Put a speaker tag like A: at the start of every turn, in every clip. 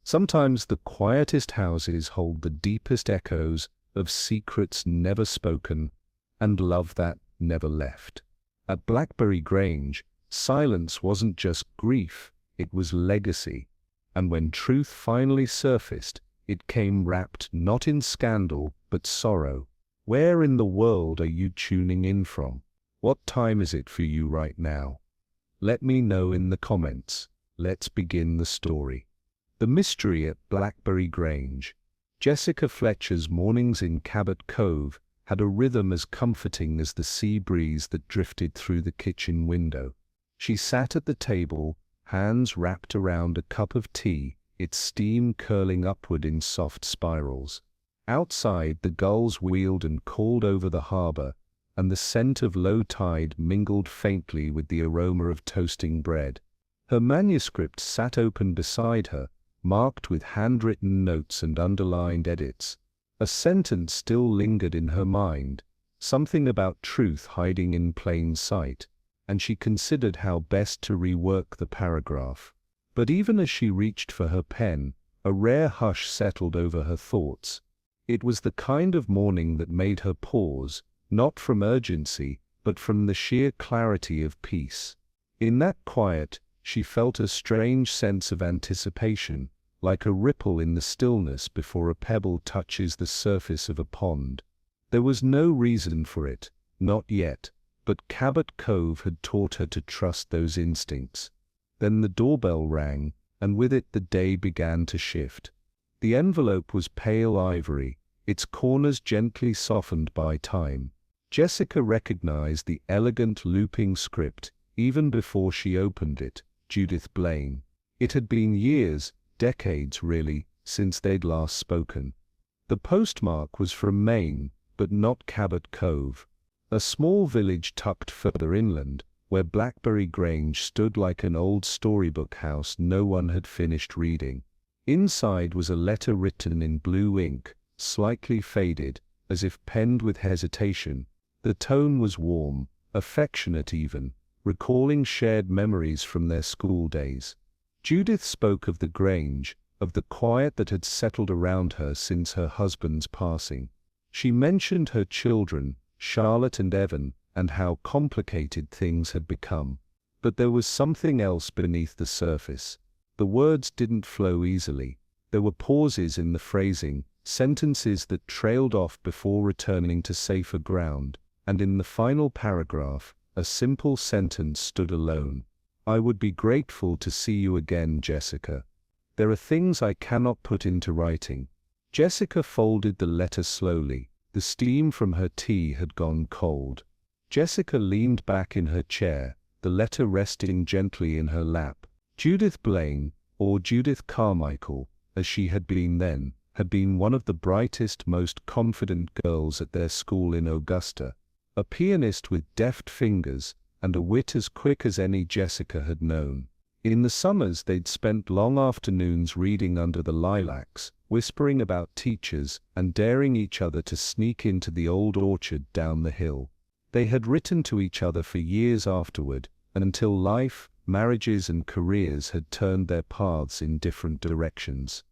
A: Sometimes the quietest houses hold the deepest echoes of secrets never spoken and love that never left. At Blackberry Grange, silence wasn't just grief, it was legacy. And when truth finally surfaced, it came wrapped not in scandal, but sorrow. Where in the world are you tuning in from? What time is it for you right now? Let me know in the comments. Let's begin the story. The mystery at Blackberry Grange. Jessica Fletcher's mornings in Cabot Cove had a rhythm as comforting as the sea breeze that drifted through the kitchen window. She sat at the table, hands wrapped around a cup of tea, its steam curling upward in soft spirals. Outside, the gulls wheeled and called over the harbor, and the scent of low tide mingled faintly with the aroma of toasting bread. Her manuscript sat open beside her, marked with handwritten notes and underlined edits. A sentence still lingered in her mind, something about truth hiding in plain sight, and she considered how best to rework the paragraph. But even as she reached for her pen, a rare hush settled over her thoughts. It was the kind of morning that made her pause, not from urgency, but from the sheer clarity of peace. In that quiet, she felt a strange sense of anticipation, like a ripple in the stillness before a pebble touches the surface of a pond. There was no reason for it, not yet, but Cabot Cove had taught her to trust those instincts. Then the doorbell rang, and with it the day began to shift. The envelope was pale ivory, its corners gently softened by time. Jessica recognized the elegant looping script even before she opened it. Judith Blaine. It had been years, decades really, since they'd last spoken. The postmark was from Maine, but not Cabot Cove. A small village tucked further inland, where Blackberry Grange stood like an old storybook house no one had finished reading. Inside was a letter written in blue ink, slightly faded, as if penned with hesitation. The tone was warm, affectionate even, recalling shared memories from their school days. Judith spoke of the Grange, of the quiet that had settled around her since her husband's passing. She mentioned her children, Charlotte and Evan, and how complicated things had become. But there was something else beneath the surface. The words didn't flow easily. There were pauses in the phrasing, sentences that trailed off before returning to safer ground, and in the final paragraph, a simple sentence stood alone. I would be grateful to see you again, Jessica. There are things I cannot put into writing. Jessica folded the letter slowly. The steam from her tea had gone cold. Jessica leaned back in her chair, the letter resting gently in her lap. Judith Blaine, or Judith Carmichael, as she had been then, had been one of the brightest, most confident girls at their school in Augusta. A pianist with deft fingers, and a wit as quick as any Jessica had known. In the summers they'd spent long afternoons reading under the lilacs, whispering about teachers, and daring each other to sneak into the old orchard down the hill. They had written to each other for years afterward, until life, marriages and careers had turned their paths in different directions.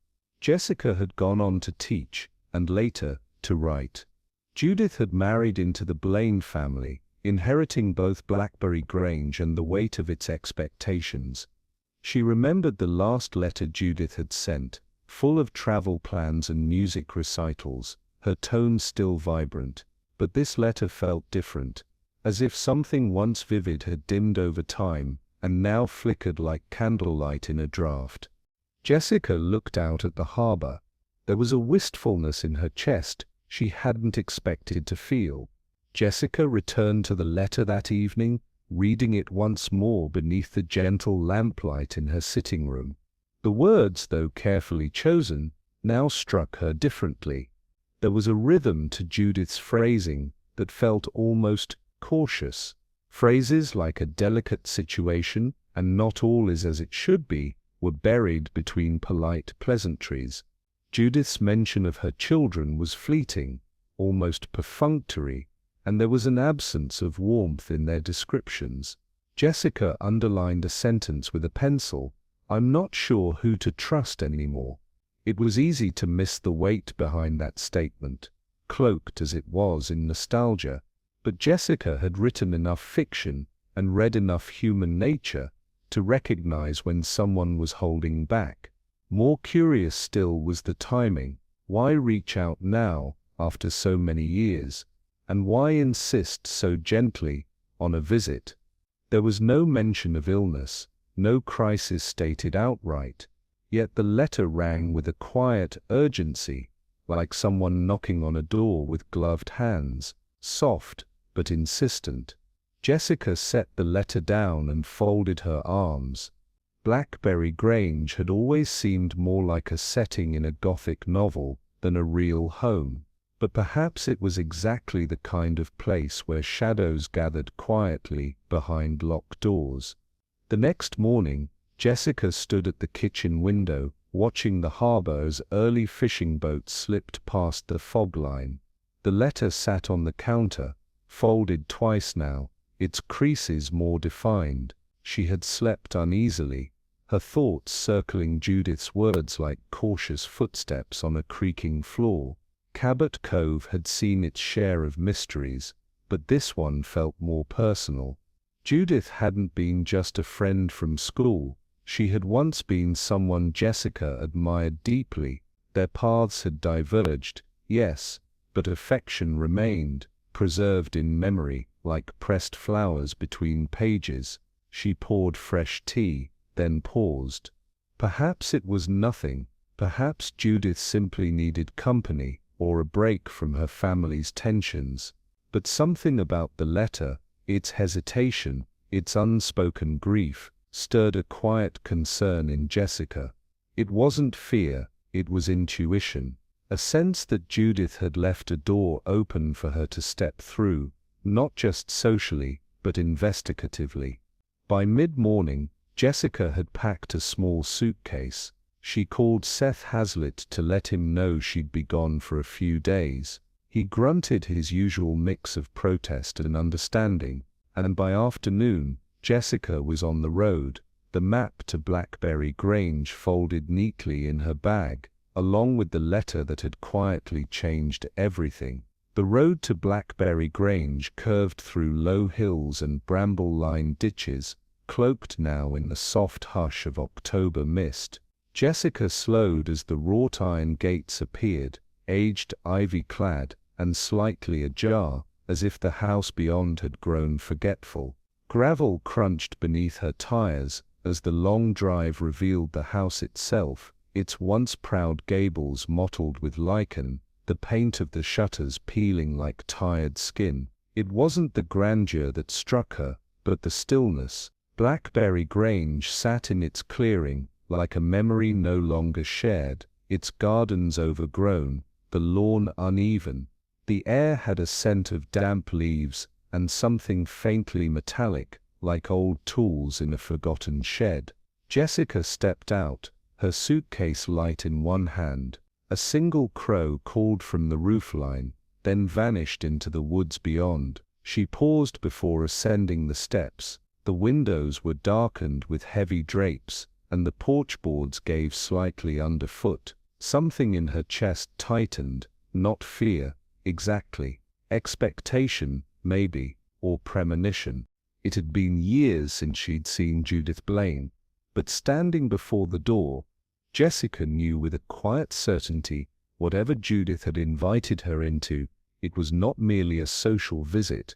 A: Jessica had gone on to teach, and later, to write. Judith had married into the Blaine family, inheriting both Blackberry Grange and the weight of its expectations. She remembered the last letter Judith had sent, full of travel plans and music recitals, her tone still vibrant. But this letter felt different, as if something once vivid had dimmed over time, and now flickered like candlelight in a draught. Jessica looked out at the harbor. There was a wistfulness in her chest she hadn't expected to feel. Jessica returned to the letter that evening, reading it once more beneath the gentle lamplight in her sitting room. The words, though carefully chosen, now struck her differently. There was a rhythm to Judith's phrasing that felt almost cautious. Phrases like a delicate situation, and not all is as it should be, were buried between polite pleasantries. Judith's mention of her children was fleeting, almost perfunctory, and there was an absence of warmth in their descriptions. Jessica underlined a sentence with a pencil. I'm not sure who to trust anymore. It was easy to miss the weight behind that statement, cloaked as it was in nostalgia, but Jessica had written enough fiction and read enough human nature to recognize when someone was holding back. More curious still was the timing. Why reach out now, after so many years? And why insist so gently on a visit? There was no mention of illness, no crisis stated outright, yet the letter rang with a quiet urgency, like someone knocking on a door with gloved hands, soft but insistent. Jessica set the letter down and folded her arms. Blackberry Grange had always seemed more like a setting in a Gothic novel than a real home, but perhaps it was exactly the kind of place where shadows gathered quietly behind locked doors. The next morning, Jessica stood at the kitchen window, watching the harbor as early fishing boats slipped past the fog line. The letter sat on the counter, folded twice now, its creases more defined. She had slept uneasily, her thoughts circling Judith's words like cautious footsteps on a creaking floor. Cabot Cove had seen its share of mysteries, but this one felt more personal. Judith hadn't been just a friend from school. She had once been someone Jessica admired deeply. Their paths had diverged, yes, but affection remained, preserved in memory, like pressed flowers between pages. She poured fresh tea, then paused. Perhaps it was nothing. Perhaps Judith simply needed company, or a break from her family's tensions. But something about the letter, its hesitation, its unspoken grief, stirred a quiet concern in Jessica. It wasn't fear, it was intuition, a sense that Judith had left a door open for her to step through, not just socially, but investigatively. By mid-morning, Jessica had packed a small suitcase. She called Seth Hazlitt to let him know she'd be gone for a few days. He grunted his usual mix of protest and understanding, and by afternoon, Jessica was on the road, the map to Blackberry Grange folded neatly in her bag, along with the letter that had quietly changed everything. The road to Blackberry Grange curved through low hills and bramble-lined ditches, cloaked now in the soft hush of October mist. Jessica slowed as the wrought iron gates appeared, aged ivy-clad and slightly ajar, as if the house beyond had grown forgetful. Gravel crunched beneath her tires as the long drive revealed the house itself, its once proud gables mottled with lichen, the paint of the shutters peeling like tired skin. It wasn't the grandeur that struck her, but the stillness. Blackberry Grange sat in its clearing, like a memory no longer shared, its gardens overgrown, the lawn uneven. The air had a scent of damp leaves and something faintly metallic, like old tools in a forgotten shed. Jessica stepped out, her suitcase light in one hand. A single crow called from the roofline, then vanished into the woods beyond. She paused before ascending the steps. The windows were darkened with heavy drapes, and the porch boards gave slightly underfoot. Something in her chest tightened, not fear, exactly. Expectation, maybe, or premonition. It had been years since she'd seen Judith Blaine, but standing before the door, Jessica knew with a quiet certainty, whatever Judith had invited her into, it was not merely a social visit.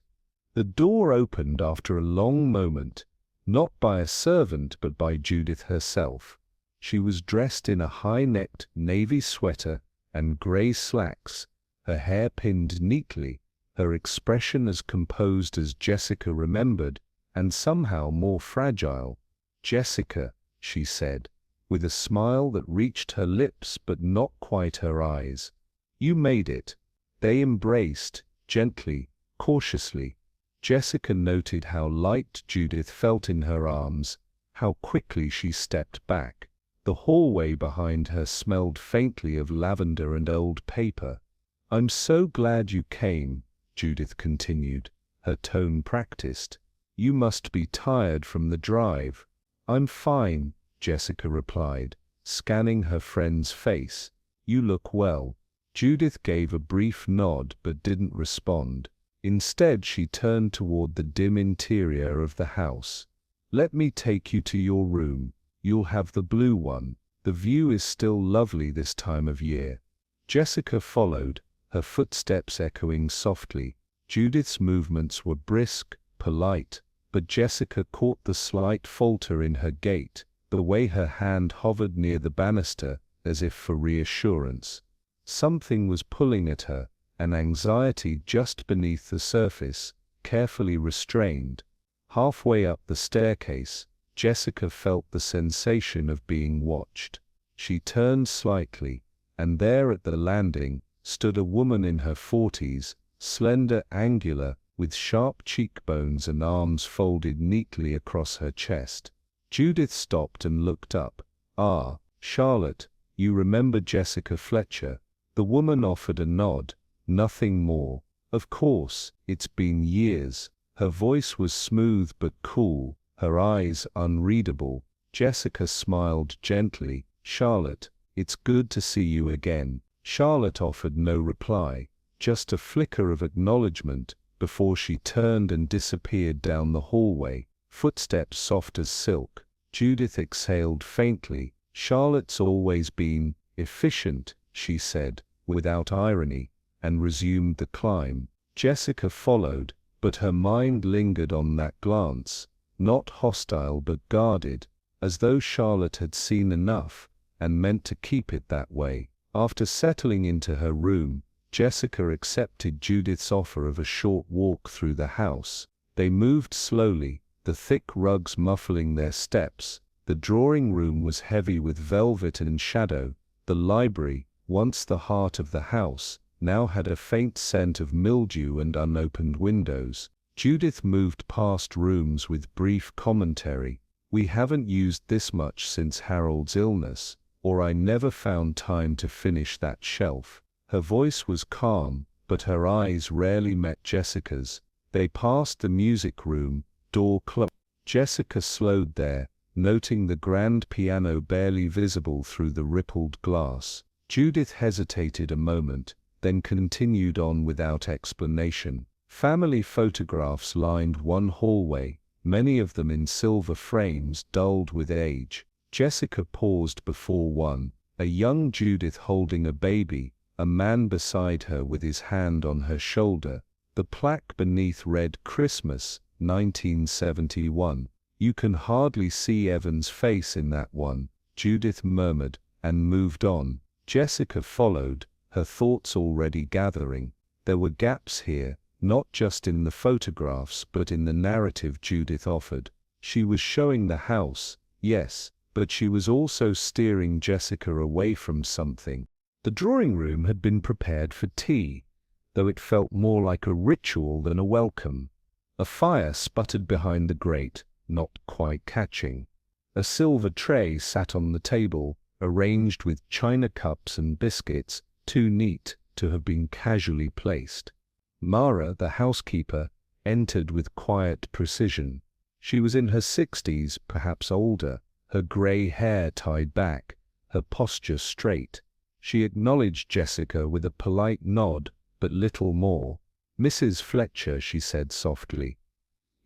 A: The door opened after a long moment, not by a servant but by Judith herself. She was dressed in a high-necked navy sweater and grey slacks, her hair pinned neatly, her expression as composed as Jessica remembered, and somehow more fragile. "Jessica," she said, with a smile that reached her lips but not quite her eyes. "You made it." They embraced, gently, cautiously. Jessica noted how light Judith felt in her arms, how quickly she stepped back. The hallway behind her smelled faintly of lavender and old paper. "I'm so glad you came," Judith continued, her tone practiced. "You must be tired from the drive." "I'm fine," Jessica replied, scanning her friend's face. "You look well." Judith gave a brief nod but didn't respond. Instead, she turned toward the dim interior of the house. "Let me take you to your room. You'll have the blue one. The view is still lovely this time of year." Jessica followed, her footsteps echoing softly. Judith's movements were brisk, polite, but Jessica caught the slight falter in her gait, the way her hand hovered near the banister, as if for reassurance. Something was pulling at her, an anxiety just beneath the surface, carefully restrained. Halfway up the staircase, Jessica felt the sensation of being watched. She turned slightly, and there at the landing stood a woman in her 40s, slender, angular, with sharp cheekbones and arms folded neatly across her chest. Judith stopped and looked up. "Ah, Charlotte, you remember Jessica Fletcher?" The woman offered a nod, nothing more. "Of course, it's been years." Her voice was smooth but cool, her eyes unreadable. Jessica smiled gently. "Charlotte, it's good to see you again." Charlotte offered no reply, just a flicker of acknowledgement, before she turned and disappeared down the hallway, footsteps soft as silk. Judith exhaled faintly. "Charlotte's always been efficient," she said, without irony, and resumed the climb. Jessica followed, but her mind lingered on that glance, not hostile but guarded, as though Charlotte had seen enough, and meant to keep it that way. After settling into her room, Jessica accepted Judith's offer of a short walk through the house. They moved slowly, the thick rugs muffling their steps. The drawing room was heavy with velvet and shadow. The library, once the heart of the house, now had a faint scent of mildew and unopened windows. Judith moved past rooms with brief commentary. "We haven't used this much since Harold's illness, or I never found time to finish that shelf." Her voice was calm, but her eyes rarely met Jessica's. They passed the music room, door closed. Jessica slowed there, noting the grand piano barely visible through the rippled glass. Judith hesitated a moment, then continued on without explanation. Family photographs lined one hallway, many of them in silver frames dulled with age. Jessica paused before one, a young Judith holding a baby, a man beside her with his hand on her shoulder. The plaque beneath read "Christmas, 1971. "You can hardly see Evan's face in that one," Judith murmured, and moved on. Jessica followed, her thoughts already gathering. There were gaps here, not just in the photographs but in the narrative Judith offered. She was showing the house, yes, but she was also steering Jessica away from something. The drawing room had been prepared for tea, though it felt more like a ritual than a welcome. A fire sputtered behind the grate, not quite catching. A silver tray sat on the table, arranged with china cups and biscuits, too neat to have been casually placed. Mara, the housekeeper, entered with quiet precision. She was in her 60s, perhaps older, her grey hair tied back, her posture straight. She acknowledged Jessica with a polite nod, but little more. "Mrs. Fletcher," she said softly.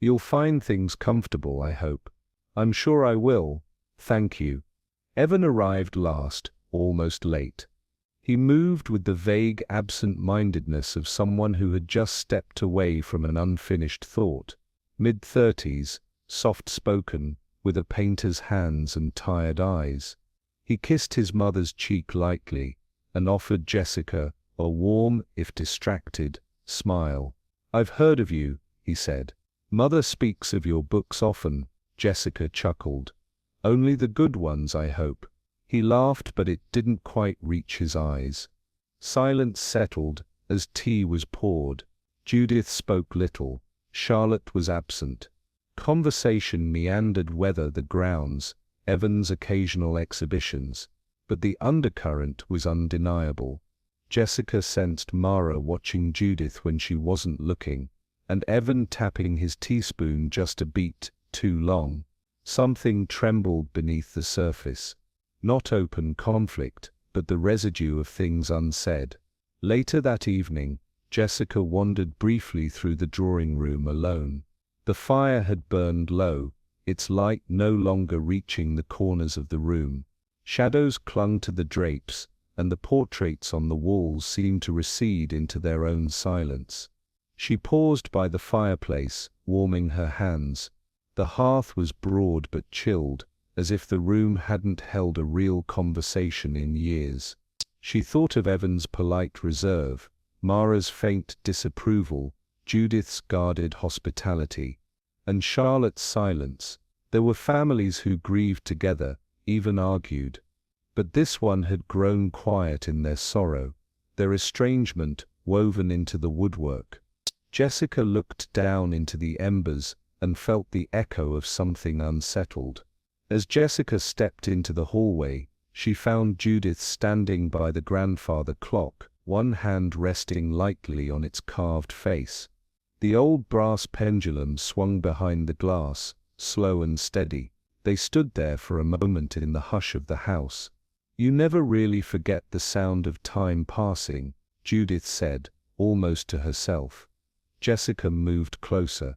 A: "You'll find things comfortable, I hope." "I'm sure I will, thank you." Evan arrived last, almost late. He moved with the vague absent-mindedness of someone who had just stepped away from an unfinished thought. Mid-30s, soft-spoken, with a painter's hands and tired eyes. He kissed his mother's cheek lightly, and offered Jessica a warm, if distracted, smile. "I've heard of you," he said. "Mother speaks of your books often." Jessica chuckled. "Only the good ones, I hope." He laughed, but it didn't quite reach his eyes. Silence settled as tea was poured. Judith spoke little. Charlotte was absent. Conversation meandered whether the grounds, Evan's occasional exhibitions, but the undercurrent was undeniable. Jessica sensed Mara watching Judith when she wasn't looking, and Evan tapping his teaspoon just a beat too long. Something trembled beneath the surface. Not open conflict, but the residue of things unsaid. Later that evening, Jessica wandered briefly through the drawing room alone. The fire had burned low, its light no longer reaching the corners of the room. Shadows clung to the drapes, and the portraits on the walls seemed to recede into their own silence. She paused by the fireplace, warming her hands. The hearth was broad but chilled, as if the room hadn't held a real conversation in years. She thought of Evan's polite reserve, Mara's faint disapproval, Judith's guarded hospitality, and Charlotte's silence. There were families who grieved together, even argued. But this one had grown quiet in their sorrow, their estrangement woven into the woodwork. Jessica looked down into the embers and felt the echo of something unsettled. As Jessica stepped into the hallway, she found Judith standing by the grandfather clock, one hand resting lightly on its carved face. The old brass pendulum swung behind the glass, slow and steady. They stood there for a moment in the hush of the house. "You never really forget the sound of time passing," Judith said, almost to herself. Jessica moved closer.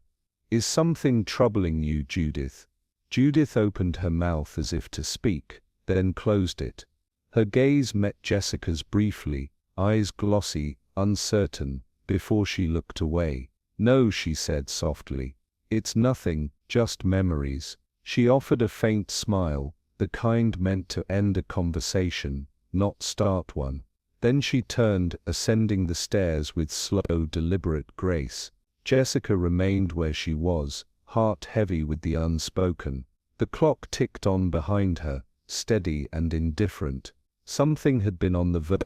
A: "Is something troubling you, Judith?" Judith opened her mouth as if to speak, then closed it. Her gaze met Jessica's briefly, eyes glossy, uncertain, before she looked away. "No," she said softly. "It's nothing, just memories." She offered a faint smile, the kind meant to end a conversation, not start one. Then she turned, ascending the stairs with slow, deliberate grace. Jessica remained where she was, heart heavy with the unspoken. The clock ticked on behind her, steady and indifferent. Something had been on the verge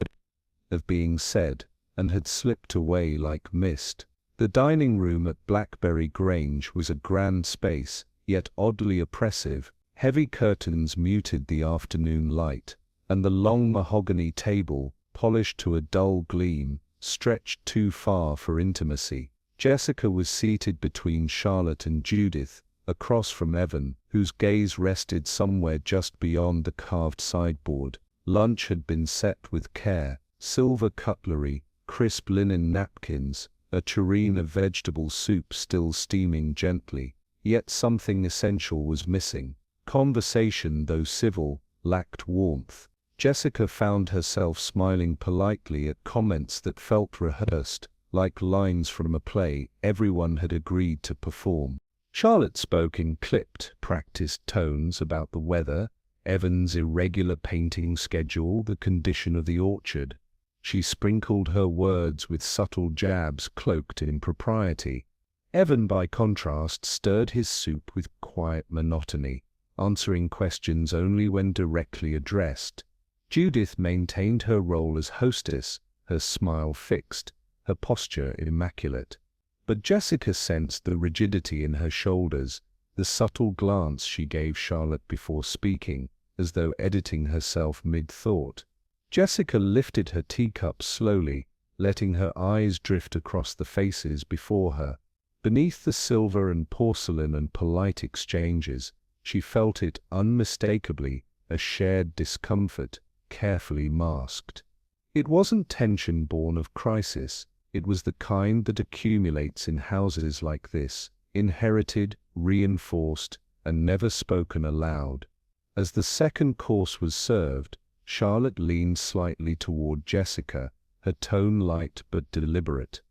A: of being said, and had slipped away like mist. The dining room at Blackberry Grange was a grand space, yet oddly oppressive. Heavy curtains muted the afternoon light, and the long mahogany table, polished to a dull gleam, stretched too far for intimacy. Jessica was seated between Charlotte and Judith, across from Evan, whose gaze rested somewhere just beyond the carved sideboard. Lunch had been set with care, silver cutlery, crisp linen napkins, a tureen of vegetable soup still steaming gently. Yet something essential was missing. Conversation, though civil, lacked warmth. Jessica found herself smiling politely at comments that felt rehearsed, like lines from a play everyone had agreed to perform. Charlotte spoke in clipped, practiced tones about the weather, Evan's irregular painting schedule, the condition of the orchard. She sprinkled her words with subtle jabs cloaked in propriety. Evan, by contrast, stirred his soup with quiet monotony, answering questions only when directly addressed. Judith maintained her role as hostess, her smile fixed, her posture immaculate. But Jessica sensed the rigidity in her shoulders, the subtle glance she gave Charlotte before speaking, as though editing herself mid-thought. Jessica lifted her teacup slowly, letting her eyes drift across the faces before her. Beneath the silver and porcelain and polite exchanges, she felt it unmistakably, a shared discomfort, carefully masked. It wasn't tension born of crisis, it was the kind that accumulates in houses like this, inherited, reinforced, and never spoken aloud. As the second course was served, Charlotte leaned slightly toward Jessica, her tone light but deliberate.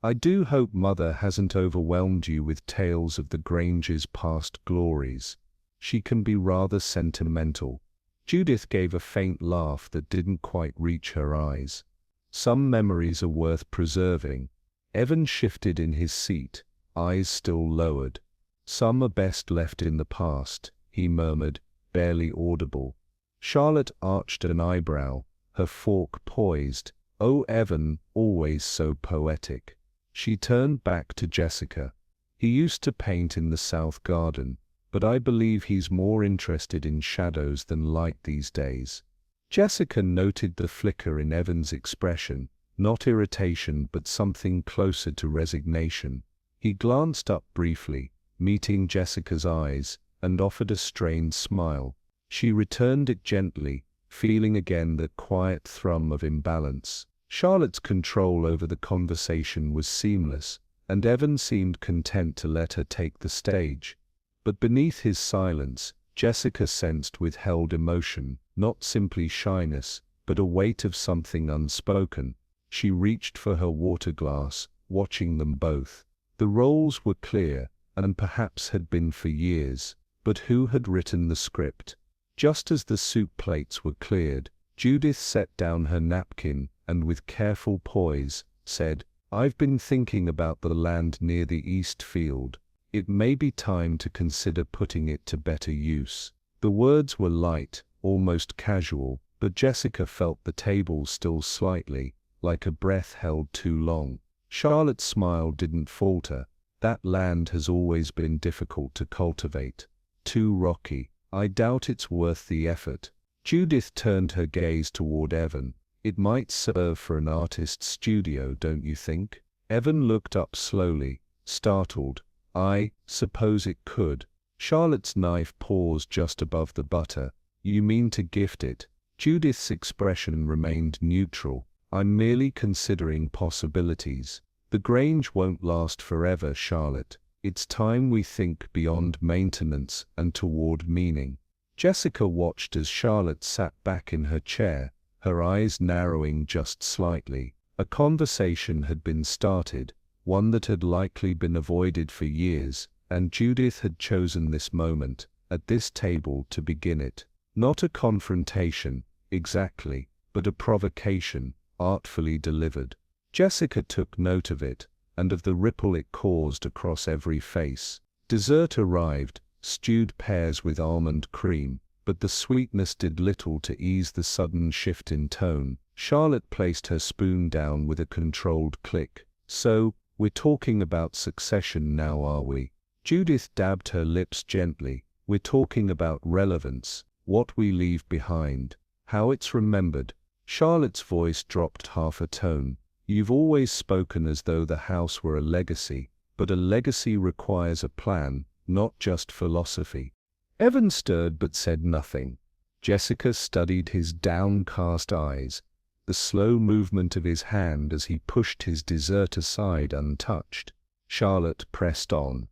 A: "I do hope Mother hasn't overwhelmed you with tales of the Grange's past glories. She can be rather sentimental." Judith gave a faint laugh that didn't quite reach her eyes. "Some memories are worth preserving." Evan shifted in his seat, eyes still lowered. "Some are best left in the past," he murmured, barely audible. Charlotte arched an eyebrow, her fork poised. "Oh, Evan, always so poetic." She turned back to Jessica. "He used to paint in the South Garden, but I believe he's more interested in shadows than light these days." Jessica noted the flicker in Evan's expression, not irritation but something closer to resignation. He glanced up briefly, meeting Jessica's eyes, and offered a strained smile. She returned it gently, feeling again that quiet thrum of imbalance. Charlotte's control over the conversation was seamless, and Evan seemed content to let her take the stage. But beneath his silence, Jessica sensed withheld emotion, not simply shyness, but a weight of something unspoken. She reached for her water glass, watching them both. The roles were clear, and perhaps had been for years, but who had written the script? Just as the soup plates were cleared, Judith set down her napkin and with careful poise, said, "I've been thinking about the land near the East Field. It may be time to consider putting it to better use." The words were light, almost casual, but Jessica felt the table still slightly, like a breath held too long. Charlotte's smile didn't falter. "That land has always been difficult to cultivate. Too rocky. I doubt it's worth the effort." Judith turned her gaze toward Evan. "It might serve for an artist's studio, don't you think?" Evan looked up slowly, startled. "I suppose it could." Charlotte's knife paused just above the butter. "You mean to gift it?" Judith's expression remained neutral. "I'm merely considering possibilities. The Grange won't last forever, Charlotte. It's time we think beyond maintenance and toward meaning." Jessica watched as Charlotte sat back in her chair, her eyes narrowing just slightly. A conversation had been started, one that had likely been avoided for years, and Judith had chosen this moment, at this table, to begin it. Not a confrontation, exactly, but a provocation, artfully delivered. Jessica took note of it, and of the ripple it caused across every face. Dessert arrived, stewed pears with almond cream, but the sweetness did little to ease the sudden shift in tone. Charlotte placed her spoon down with a controlled click. "So, we're talking about succession now, are we?" Judith dabbed her lips gently. "We're talking about relevance, what we leave behind, how it's remembered." Charlotte's voice dropped half a tone. "You've always spoken as though the house were a legacy, but a legacy requires a plan, not just philosophy." Evan stirred but said nothing. Jessica studied his downcast eyes, the slow movement of his hand as he pushed his dessert aside untouched. Charlotte pressed on.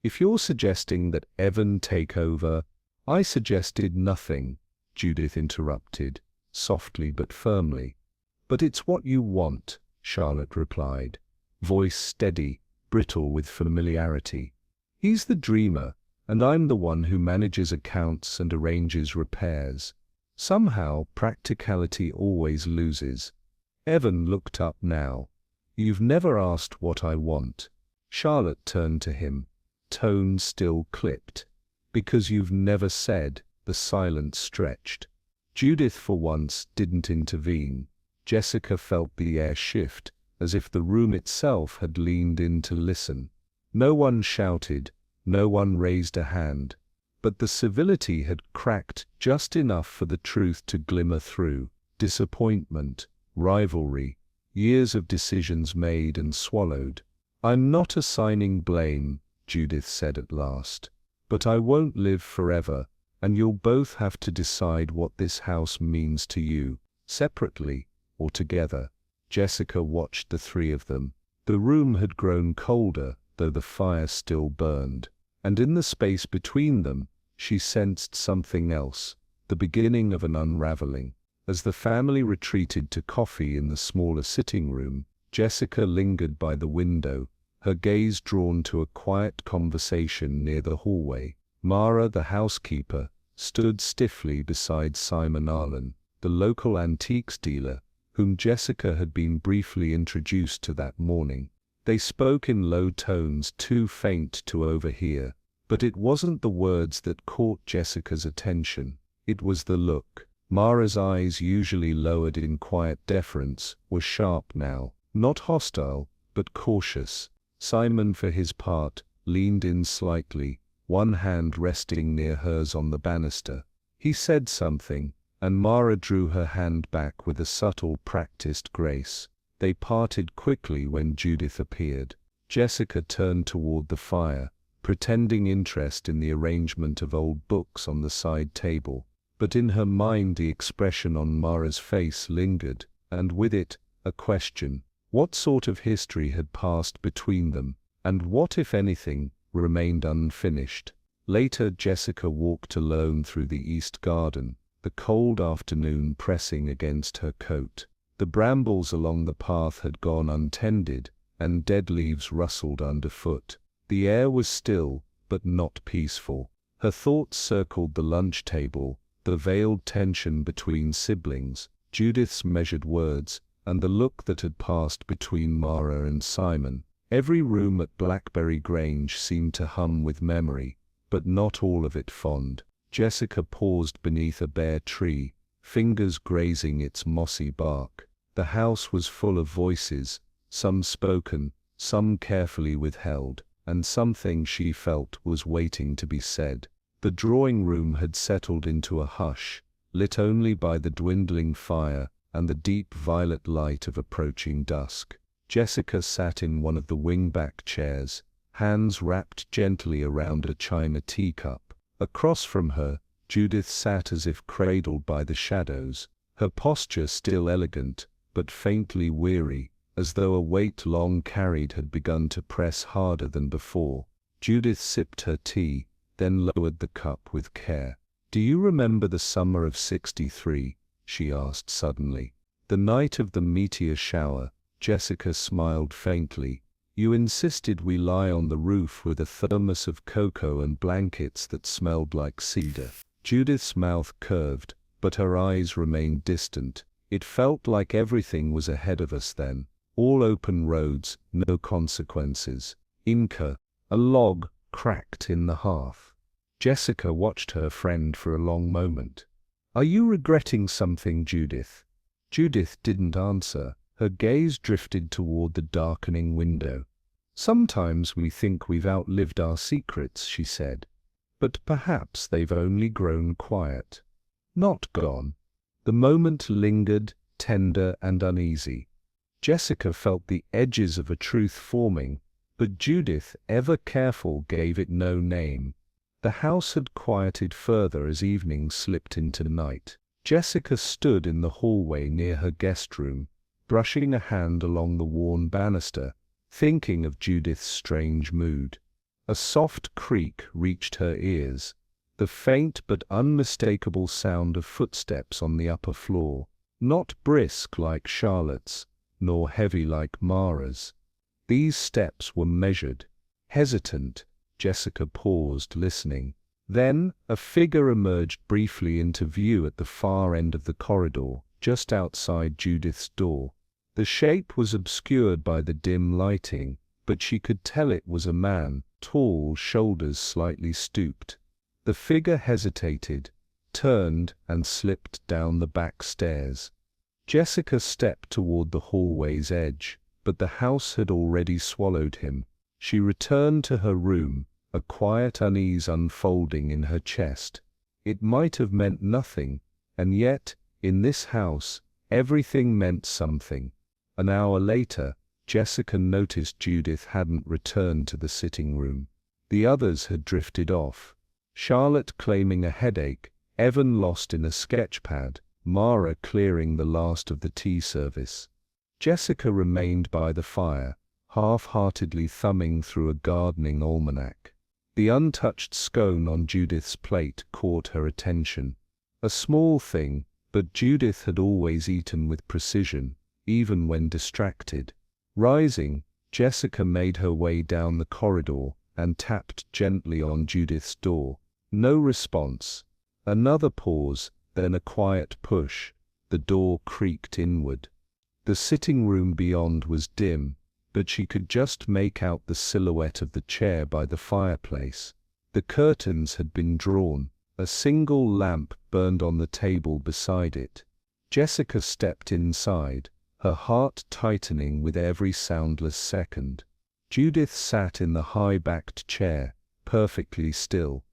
A: "If you're suggesting that Evan take over—" "I suggested nothing," Judith interrupted, softly but firmly. "But it's what you want," Charlotte replied, voice steady, brittle with familiarity. "He's the dreamer, and I'm the one who manages accounts and arranges repairs. Somehow, practicality always loses." Evan looked up now. "You've never asked what I want." Charlotte turned to him, tone still clipped. "Because you've never said." The silence stretched. Judith, for once, didn't intervene. Jessica felt the air shift, as if the room itself had leaned in to listen. No one shouted, no one raised a hand, but the civility had cracked just enough for the truth to glimmer through. Disappointment, rivalry, years of decisions made and swallowed. "I'm not assigning blame," Judith said at last, "but I won't live forever, and you'll both have to decide what this house means to you, separately or together." Jessica watched the three of them. The room had grown colder, though the fire still burned, and in the space between them, she sensed something else, the beginning of an unraveling. As the family retreated to coffee in the smaller sitting room, Jessica lingered by the window, her gaze drawn to a quiet conversation near the hallway. Mara, the housekeeper, stood stiffly beside Simon Arlen, the local antiques dealer, whom Jessica had been briefly introduced to that morning. They spoke in low tones too faint to overhear, but it wasn't the words that caught Jessica's attention, it was the look. Mara's eyes, usually lowered in quiet deference, were sharp now, not hostile, but cautious. Simon, for his part, leaned in slightly, one hand resting near hers on the banister. He said something, and Mara drew her hand back with a subtle, practiced grace. They parted quickly when Judith appeared. Jessica turned toward the fire, pretending interest in the arrangement of old books on the side table. But in her mind the expression on Mara's face lingered, and with it, a question. What sort of history had passed between them, and what, if anything, remained unfinished? Later Jessica walked alone through the east garden, the cold afternoon pressing against her coat. The brambles along the path had gone untended, and dead leaves rustled underfoot. The air was still, but not peaceful. Her thoughts circled the lunch table, the veiled tension between siblings, Judith's measured words, and the look that had passed between Mara and Simon. Every room at Blackberry Grange seemed to hum with memory, but not all of it fond. Jessica paused beneath a bare tree, fingers grazing its mossy bark. The house was full of voices, some spoken, some carefully withheld, and something she felt was waiting to be said. The drawing room had settled into a hush, lit only by the dwindling fire and the deep violet light of approaching dusk. Jessica sat in one of the wing-back chairs, hands wrapped gently around a china teacup. Across from her, Judith sat as if cradled by the shadows, her posture still elegant, but faintly weary, as though a weight long carried had begun to press harder than before. Judith sipped her tea, then lowered the cup with care. "Do you remember the summer of '63? She asked suddenly. "The night of the meteor shower." Jessica smiled faintly. "You insisted we lie on the roof with a thermos of cocoa and blankets that smelled like cedar." Judith's mouth curved, but her eyes remained distant. It felt like everything was ahead of us then. All open roads, no consequences. Imka, a log, cracked in the hearth. Jessica watched her friend for a long moment. "Are you regretting something, Judith?" Judith didn't answer. Her gaze drifted toward the darkening window. "Sometimes we think we've outlived our secrets," she said. "But perhaps they've only grown quiet. Not gone." The moment lingered, tender and uneasy. Jessica felt the edges of a truth forming, but Judith, ever careful, gave it no name. The house had quieted further as evening slipped into night. Jessica stood in the hallway near her guest room, brushing a hand along the worn banister, thinking of Judith's strange mood. A soft creak reached her ears, the faint but unmistakable sound of footsteps on the upper floor, not brisk like Charlotte's, nor heavy like Mara's. These steps were measured, hesitant. Jessica paused, listening. Then, a figure emerged briefly into view at the far end of the corridor, just outside Judith's door. The shape was obscured by the dim lighting, but she could tell it was a man, tall, shoulders slightly stooped. The figure hesitated, turned, and slipped down the back stairs. Jessica stepped toward the hallway's edge, but the house had already swallowed him. She returned to her room, a quiet unease unfolding in her chest. It might have meant nothing, and yet, in this house, everything meant something. An hour later, Jessica noticed Judith hadn't returned to the sitting room. The others had drifted off. Charlotte claiming a headache, Evan lost in a sketchpad, Mara clearing the last of the tea service. Jessica remained by the fire, half-heartedly thumbing through a gardening almanac. The untouched scone on Judith's plate caught her attention. A small thing, but Judith had always eaten with precision, even when distracted. Rising, Jessica made her way down the corridor and tapped gently on Judith's door. No response. Another pause, then a quiet push. The door creaked inward. The sitting room beyond was dim, but she could just make out the silhouette of the chair by the fireplace. The curtains had been drawn. A single lamp burned on the table beside it. Jessica stepped inside, her heart tightening with every soundless second. Judith sat in the high-backed chair, perfectly still.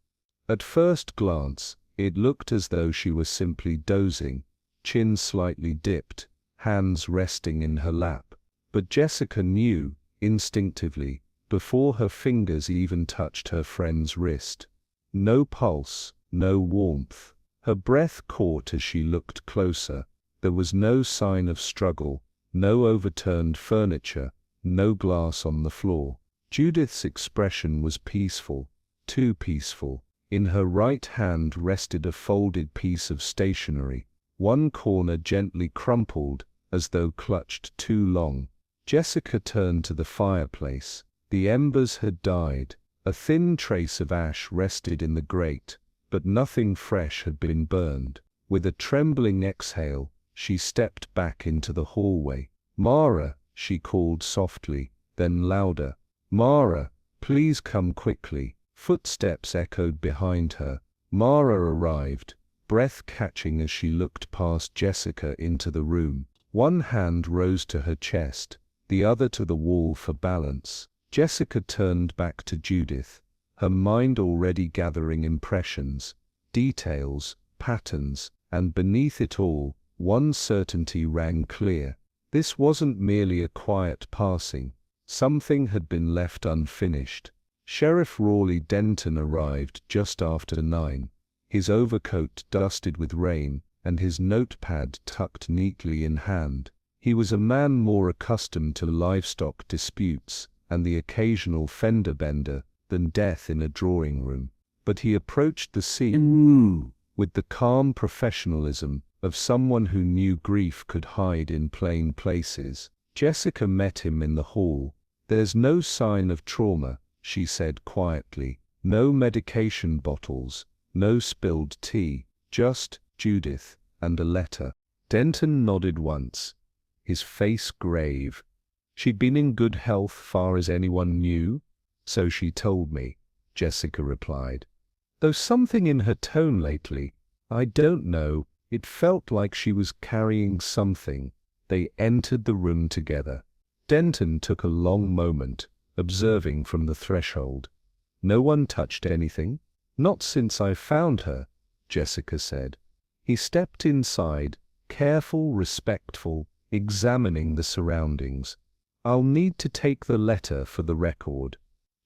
A: At first glance, it looked as though she were simply dozing, chin slightly dipped, hands resting in her lap. But Jessica knew, instinctively, before her fingers even touched her friend's wrist. No pulse, no warmth. Her breath caught as she looked closer. There was no sign of struggle, no overturned furniture, no glass on the floor. Judith's expression was peaceful, too peaceful. In her right hand rested a folded piece of stationery, one corner gently crumpled, as though clutched too long. Jessica turned to the fireplace. The embers had died. A thin trace of ash rested in the grate, but nothing fresh had been burned. With a trembling exhale, she stepped back into the hallway. "Mara," she called softly, then louder. "Mara, please come quickly." Footsteps echoed behind her. Mara arrived, breath catching as she looked past Jessica into the room. One hand rose to her chest, the other to the wall for balance. Jessica turned back to Judith, her mind already gathering impressions, details, patterns, and beneath it all, one certainty rang clear. This wasn't merely a quiet passing. Something had been left unfinished. Sheriff Raleigh Denton arrived just after 9, his overcoat dusted with rain, and his notepad tucked neatly in hand. He was a man more accustomed to livestock disputes and the occasional fender bender than death in a drawing room. But he approached the scene with the calm professionalism of someone who knew grief could hide in plain places. Jessica met him in the hall. "There's no sign of trauma," she said quietly. "No medication bottles, no spilled tea, just Judith and a letter." Denton nodded once, his face grave. "She'd been in good health far as anyone knew, so she told me," Jessica replied. "Though something in her tone lately, I don't know, it felt like she was carrying something." They entered the room together. Denton took a long moment, observing from the threshold. "No one touched anything?" "Not since I found her," Jessica said. He stepped inside, careful, respectful, examining the surroundings. "I'll need to take the letter for the record."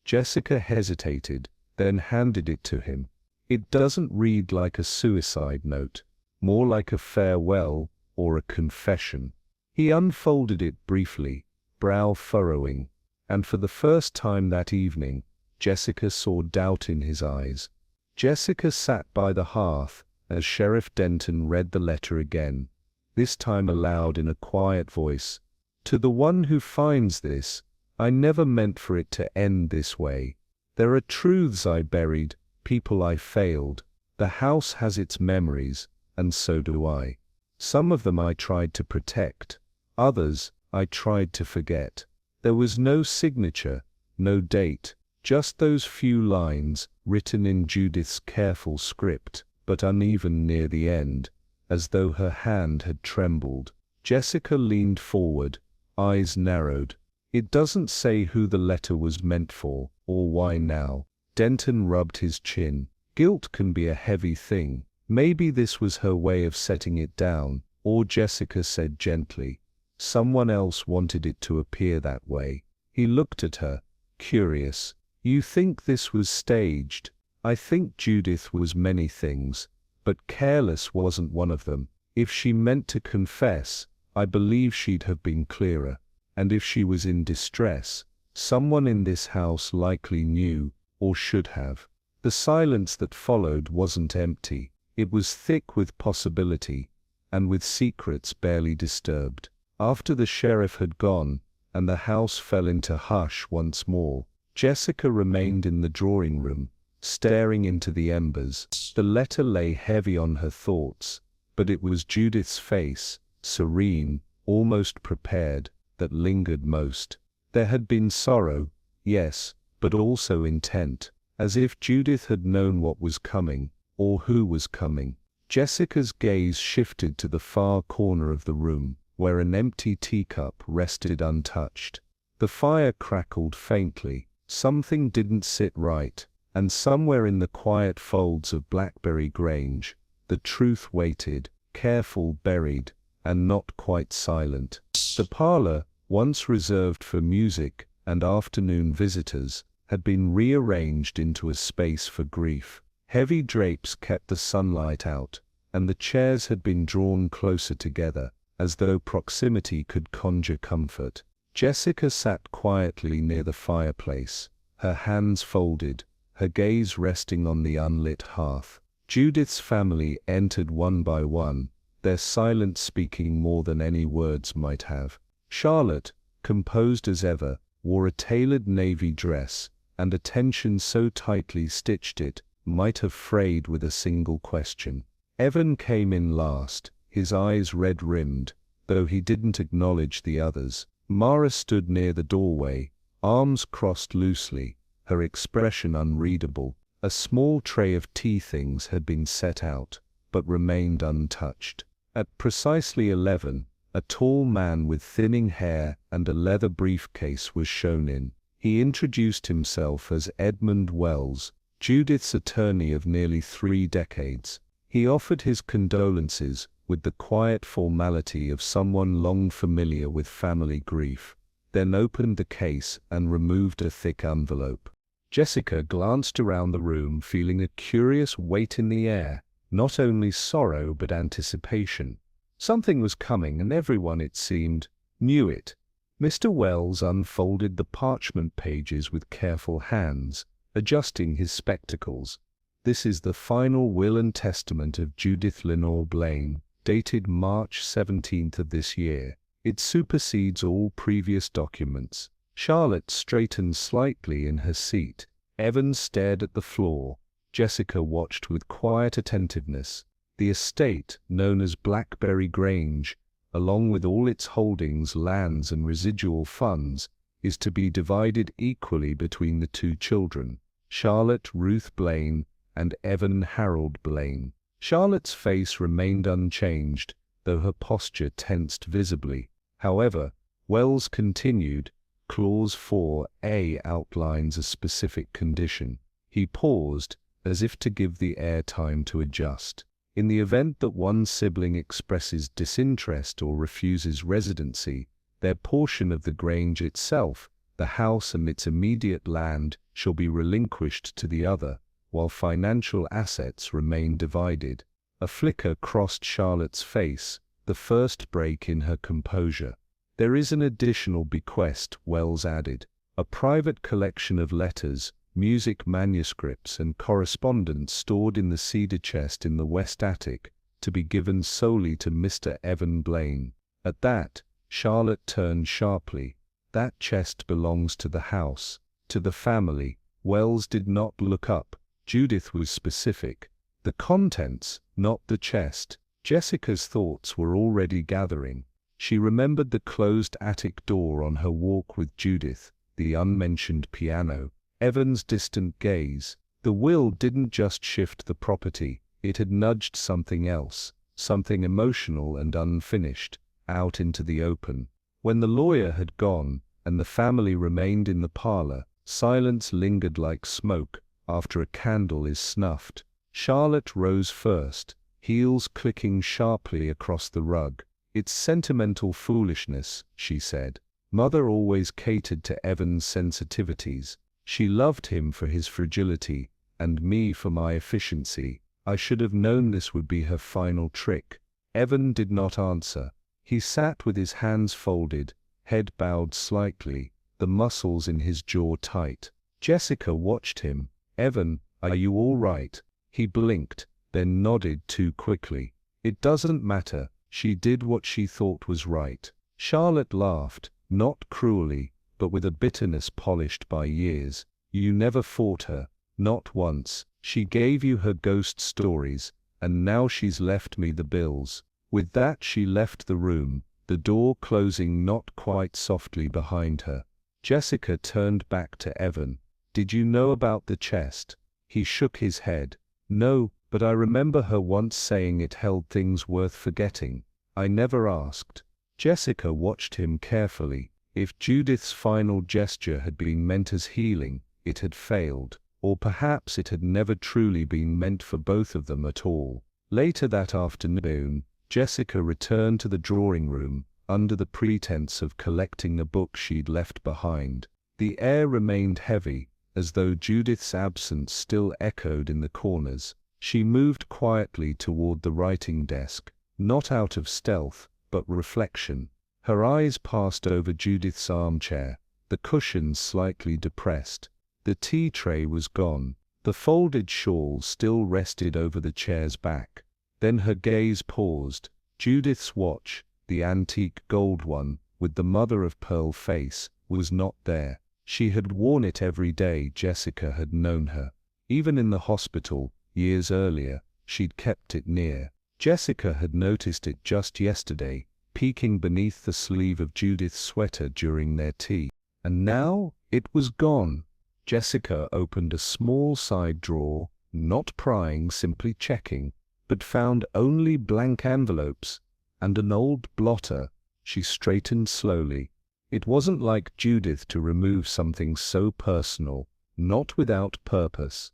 A: Jessica hesitated, then handed it to him. "It doesn't read like a suicide note, more like a farewell or a confession." He unfolded it briefly, brow furrowing, and for the first time that evening, Jessica saw doubt in his eyes. Jessica sat by the hearth as Sheriff Denton read the letter again, this time aloud in a quiet voice. "To the one who finds this, I never meant for it to end this way. There are truths I buried, people I failed. The house has its memories, and so do I. Some of them I tried to protect, others I tried to forget." There was no signature, no date, just those few lines, written in Judith's careful script, but uneven near the end, as though her hand had trembled. Jessica leaned forward, eyes narrowed. "It doesn't say who the letter was meant for, or why now." Denton rubbed his chin. "Guilt can be a heavy thing. Maybe this was her way of setting it down," or Jessica said gently, "someone else wanted it to appear that way." He looked at her, curious. "You think this was staged?" "I think Judith was many things, but careless wasn't one of them. If she meant to confess, I believe she'd have been clearer. And if she was in distress, someone in this house likely knew, or should have." The silence that followed wasn't empty. It was thick with possibility, and with secrets barely disturbed. After the sheriff had gone, and the house fell into hush once more, Jessica remained in the drawing room, staring into the embers. The letter lay heavy on her thoughts, but it was Judith's face, serene, almost prepared, that lingered most. There had been sorrow, yes, but also intent, as if Judith had known what was coming, or who was coming. Jessica's gaze shifted to the far corner of the room, where an empty teacup rested untouched. The fire crackled faintly. Something didn't sit right, and somewhere in the quiet folds of Blackberry Grange, the truth waited, careful, buried, and not quite silent. The parlor, once reserved for music and afternoon visitors, had been rearranged into a space for grief. Heavy drapes kept the sunlight out, and the chairs had been drawn closer together, as though proximity could conjure comfort. Jessica sat quietly near the fireplace, her hands folded, her gaze resting on the unlit hearth. Judith's family entered one by one, their silence speaking more than any words might have. Charlotte, composed as ever, wore a tailored navy dress, and attention so tightly stitched it might have frayed with a single question. Evan came in last, his eyes red-rimmed, though he didn't acknowledge the others. Mara stood near the doorway, arms crossed loosely, her expression unreadable. A small tray of tea things had been set out, but remained untouched. At precisely 11, a tall man with thinning hair and a leather briefcase was shown in. He introduced himself as Edmund Wells, Judith's attorney of nearly 3 decades. He offered his condolences with the quiet formality of someone long familiar with family grief, then opened the case and removed a thick envelope. Jessica glanced around the room, feeling a curious weight in the air, not only sorrow but anticipation. Something was coming, and everyone, it seemed, knew it. Mr. Wells unfolded the parchment pages with careful hands, adjusting his spectacles. "This is the final will and testament of Judith Lenore Blaine, dated March 17th of this year. It supersedes all previous documents." Charlotte straightened slightly in her seat. Evan stared at the floor. Jessica watched with quiet attentiveness. The estate, known as Blackberry Grange, along with all its holdings, lands and residual funds, is to be divided equally between the 2 children, Charlotte Ruth Blaine and Evan Harold Blaine. Charlotte's face remained unchanged, though her posture tensed visibly. However, Wells continued, "Clause 4A outlines a specific condition." He paused, as if to give the heir time to adjust. "In the event that one sibling expresses disinterest or refuses residency, their portion of the Grange itself, the house and its immediate land, shall be relinquished to the other, while financial assets remain divided." A flicker crossed Charlotte's face, the first break in her composure. "There is an additional bequest," Wells added, "a private collection of letters, music manuscripts and correspondence stored in the cedar chest in the west attic, to be given solely to Mr. Evan Blaine." At that, Charlotte turned sharply. "That chest belongs to the house, to the family." Wells did not look up. Judith was specific. "The contents, not the chest." Jessica's thoughts were already gathering. She remembered the closed attic door on her walk with Judith, the unmentioned piano, Evan's distant gaze. The will didn't just shift the property, it had nudged something else, something emotional and unfinished, out into the open. When the lawyer had gone, and the family remained in the parlor, silence lingered like smoke after a candle is snuffed. Charlotte rose first, heels clicking sharply across the rug. "It's sentimental foolishness," she said. "Mother always catered to Evan's sensitivities. She loved him for his fragility, and me for my efficiency. I should have known this would be her final trick." Evan did not answer. He sat with his hands folded, head bowed slightly, the muscles in his jaw tight. Jessica watched him. "Evan, are you all right?" He blinked, then nodded too quickly. "It doesn't matter. She did what she thought was right." Charlotte laughed, not cruelly, but with a bitterness polished by years. "You never fought her, not once. She gave you her ghost stories, and now she's left me the bills." With that she left the room, the door closing not quite softly behind her. Jessica turned back to Evan. "Did you know about the chest?" He shook his head. "No, but I remember her once saying it held things worth forgetting. I never asked." Jessica watched him carefully. If Judith's final gesture had been meant as healing, it had failed. Or perhaps it had never truly been meant for both of them at all. Later that afternoon, Jessica returned to the drawing room, under the pretense of collecting a book she'd left behind. The air remained heavy, as though Judith's absence still echoed in the corners. She moved quietly toward the writing desk, not out of stealth, but reflection. Her eyes passed over Judith's armchair, the cushions slightly depressed. The tea tray was gone. The folded shawl still rested over the chair's back. Then her gaze paused. Judith's watch, the antique gold one, with the mother-of-pearl face, was not there. She had worn it every day Jessica had known her. Even in the hospital, years earlier, she'd kept it near. Jessica had noticed it just yesterday, peeking beneath the sleeve of Judith's sweater during their tea. And now, it was gone. Jessica opened a small side drawer, not prying, simply checking, but found only blank envelopes and an old blotter. She straightened slowly. It wasn't like Judith to remove something so personal, not without purpose.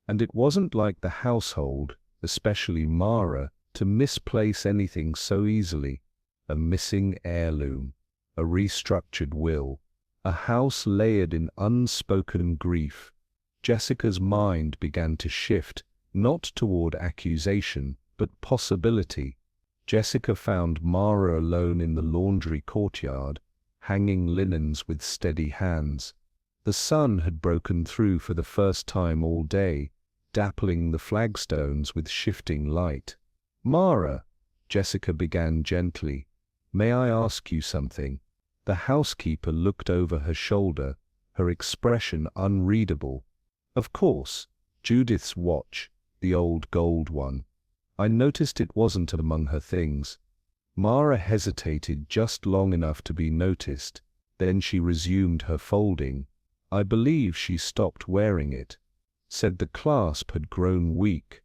A: And it wasn't like the household, especially Mara, to misplace anything so easily. A missing heirloom, a restructured will, a house layered in unspoken grief. Jessica's mind began to shift, not toward accusation, but possibility. Jessica found Mara alone in the laundry courtyard, hanging linens with steady hands. The sun had broken through for the first time all day, dappling the flagstones with shifting light. "Mara," Jessica began gently, "may I ask you something?" The housekeeper looked over her shoulder, her expression unreadable. "Of course." Judith's watch, the old gold one. I noticed it wasn't among her things. Mara hesitated just long enough to be noticed, then she resumed her folding. "I believe she stopped wearing it. Said the clasp had grown weak.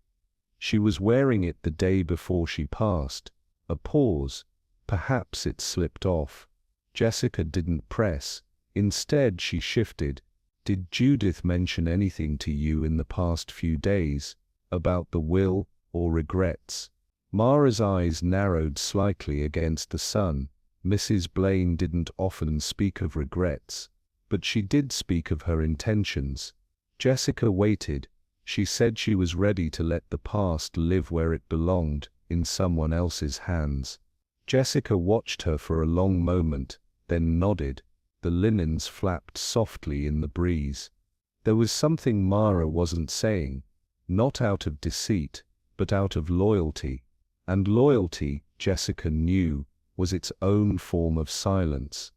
A: She was wearing it the day before she passed." A pause. Perhaps it slipped off. Jessica didn't press. Instead she shifted. "Did Judith mention anything to you in the past few days? About the will, or regrets?" Mara's eyes narrowed slightly against the sun. Mrs. Blaine didn't often speak of regrets, but she did speak of her intentions. Jessica waited. She said she was ready to let the past live where it belonged, in someone else's hands. Jessica watched her for a long moment, then nodded. The linens flapped softly in the breeze. There was something Mara wasn't saying, not out of deceit, but out of loyalty. And loyalty, Jessica knew, was its own form of silence.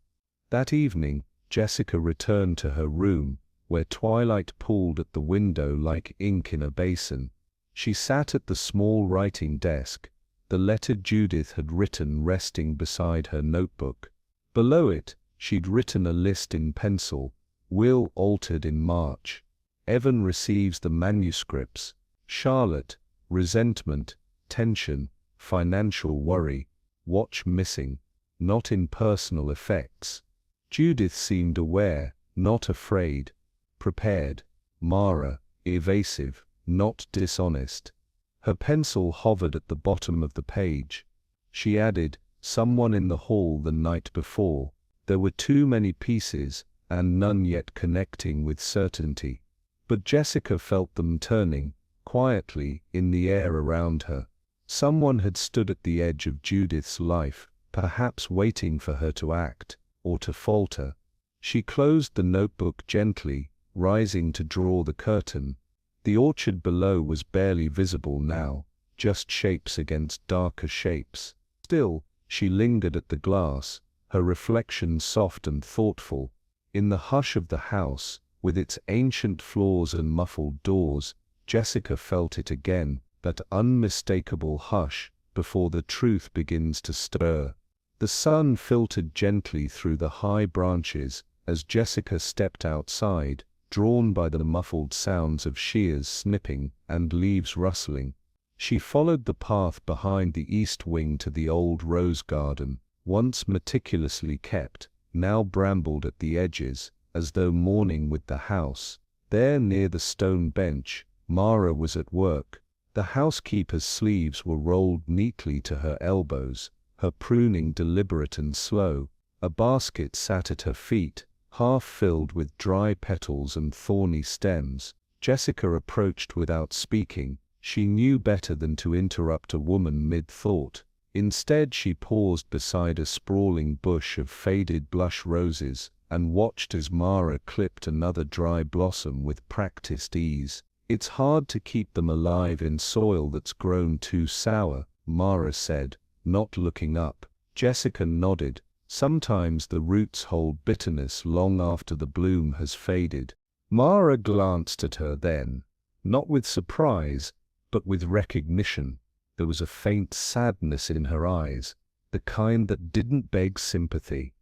A: That evening, Jessica returned to her room, where twilight pooled at the window like ink in a basin. She sat at the small writing desk, the letter Judith had written resting beside her notebook. Below it, she'd written a list in pencil: "Will altered in March. Evan receives the manuscripts. Charlotte, resentment, tension, financial worry. Watch missing. Not in personal effects." Judith seemed aware, not afraid. Prepared. Mara, evasive, not dishonest. Her pencil hovered at the bottom of the page. She added, "Someone in the hall the night before." There were too many pieces, and none yet connecting with certainty. But Jessica felt them turning, quietly, in the air around her. Someone had stood at the edge of Judith's life, perhaps waiting for her to act, or to falter. She closed the notebook gently, rising to draw the curtain. The orchard below was barely visible now, just shapes against darker shapes. Still, she lingered at the glass, her reflection soft and thoughtful. In the hush of the house, with its ancient floors and muffled doors, Jessica felt it again, that unmistakable hush, before the truth begins to stir. The sun filtered gently through the high branches as Jessica stepped outside, drawn by the muffled sounds of shears snipping and leaves rustling. She followed the path behind the east wing to the old rose garden, once meticulously kept, now brambled at the edges, as though mourning with the house. There near the stone bench, Mara was at work. The housekeeper's sleeves were rolled neatly to her elbows, her pruning deliberate and slow. A basket sat at her feet, half filled with dry petals and thorny stems. Jessica approached without speaking. She knew better than to interrupt a woman mid-thought. Instead she paused beside a sprawling bush of faded blush roses, and watched as Mara clipped another dry blossom with practiced ease. "It's hard to keep them alive in soil that's grown too sour," Mara said, not looking up. Jessica nodded. "Sometimes the roots hold bitterness long after the bloom has faded." Mara glanced at her then, not with surprise, but with recognition. There was a faint sadness in her eyes, the kind that didn't beg sympathy.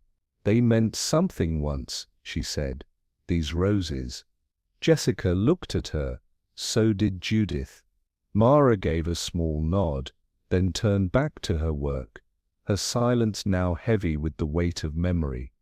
A: "They meant something once," she said, "these roses." Jessica looked at her. So did Judith. Mara gave a small nod, then turned back to her work, her silence now heavy with the weight of memory.